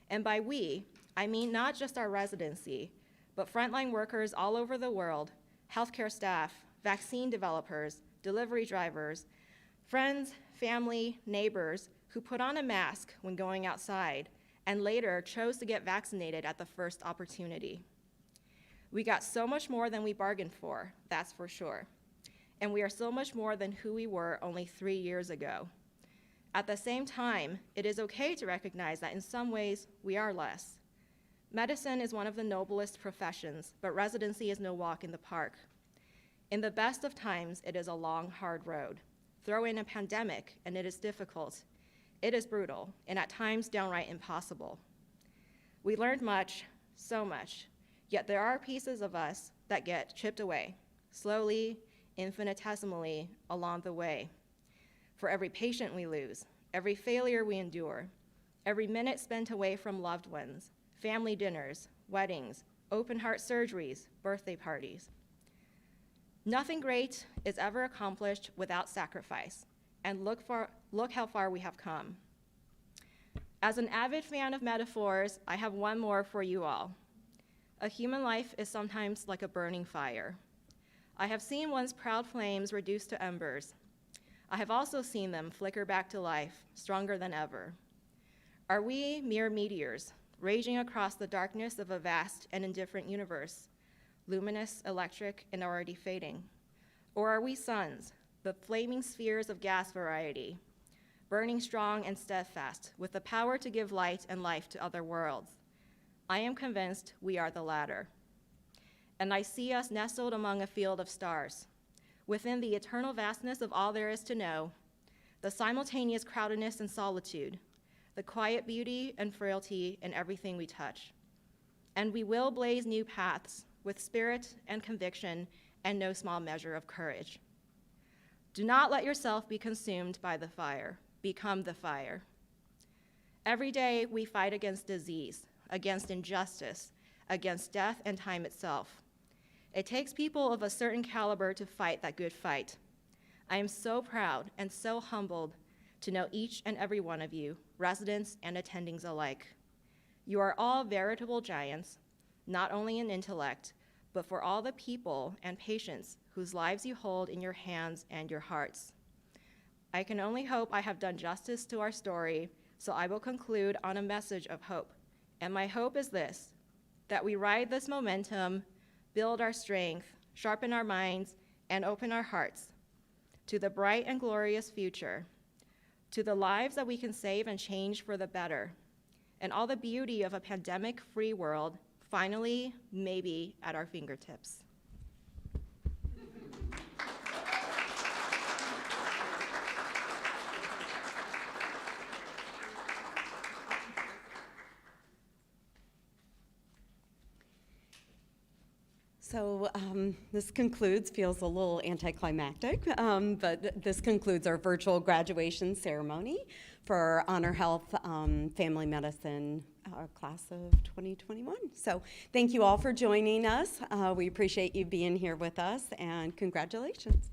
And by we, I mean not just our residency, but frontline workers all over the world, healthcare staff, vaccine developers, delivery drivers, friends, family, neighbors who put on a mask when going outside and later chose to get vaccinated at the first opportunity. We got so much more than we bargained for, that's for sure. And we are so much more than who we were only 3 years ago. At the same time, it is okay to recognize that in some ways, we are less. Medicine is one of the noblest professions, but residency is no walk in the park. In the best of times, it is a long, hard road. Throw in a pandemic, and it is difficult. It is brutal, and at times downright impossible. We learned much, so much, yet there are pieces of us that get chipped away, slowly, infinitesimally along the way. For every patient we lose, every failure we endure, every minute spent away from loved ones, family dinners, weddings, open heart surgeries, birthday parties. Nothing great is ever accomplished without sacrifice, and look how far we have come. As an avid fan of metaphors, I have one more for you all. A human life is sometimes like a burning fire. I have seen one's proud flames reduced to embers. I have also seen them flicker back to life, stronger than ever. Are we mere meteors, raging across the darkness of a vast and indifferent universe, luminous, electric, and already fading? Or are we suns, the flaming spheres of gas variety, burning strong and steadfast, with the power to give light and life to other worlds? I am convinced we are the latter. and I see us nestled among a field of stars. Within the eternal vastness of all there is to know, the simultaneous crowdedness and solitude, the quiet beauty and frailty in everything we touch. And we will blaze new paths with spirit and conviction and no small measure of courage. Do not let yourself be consumed by the fire. Become the fire. Every day we fight against disease, against injustice, against death and time itself. It takes people of a certain caliber to fight that good fight. I am so proud and so humbled to know each and every one of you, residents and attendings alike. You are all veritable giants, not only in intellect, but for all the people and patients whose lives you hold in your hands and your hearts. I can only hope I have done justice to our story, so I will conclude on a message of hope. And my hope is this, that we ride this momentum, build our strength, sharpen our minds, and open our hearts to the bright and glorious future, to the lives that we can save and change for the better, and all the beauty of a pandemic-free world finally, maybe, at our fingertips. So this feels a little anticlimactic, but this concludes our virtual graduation ceremony for our HonorHealth Family Medicine class of 2021. So thank you all for joining us. We appreciate you being here with us, and congratulations.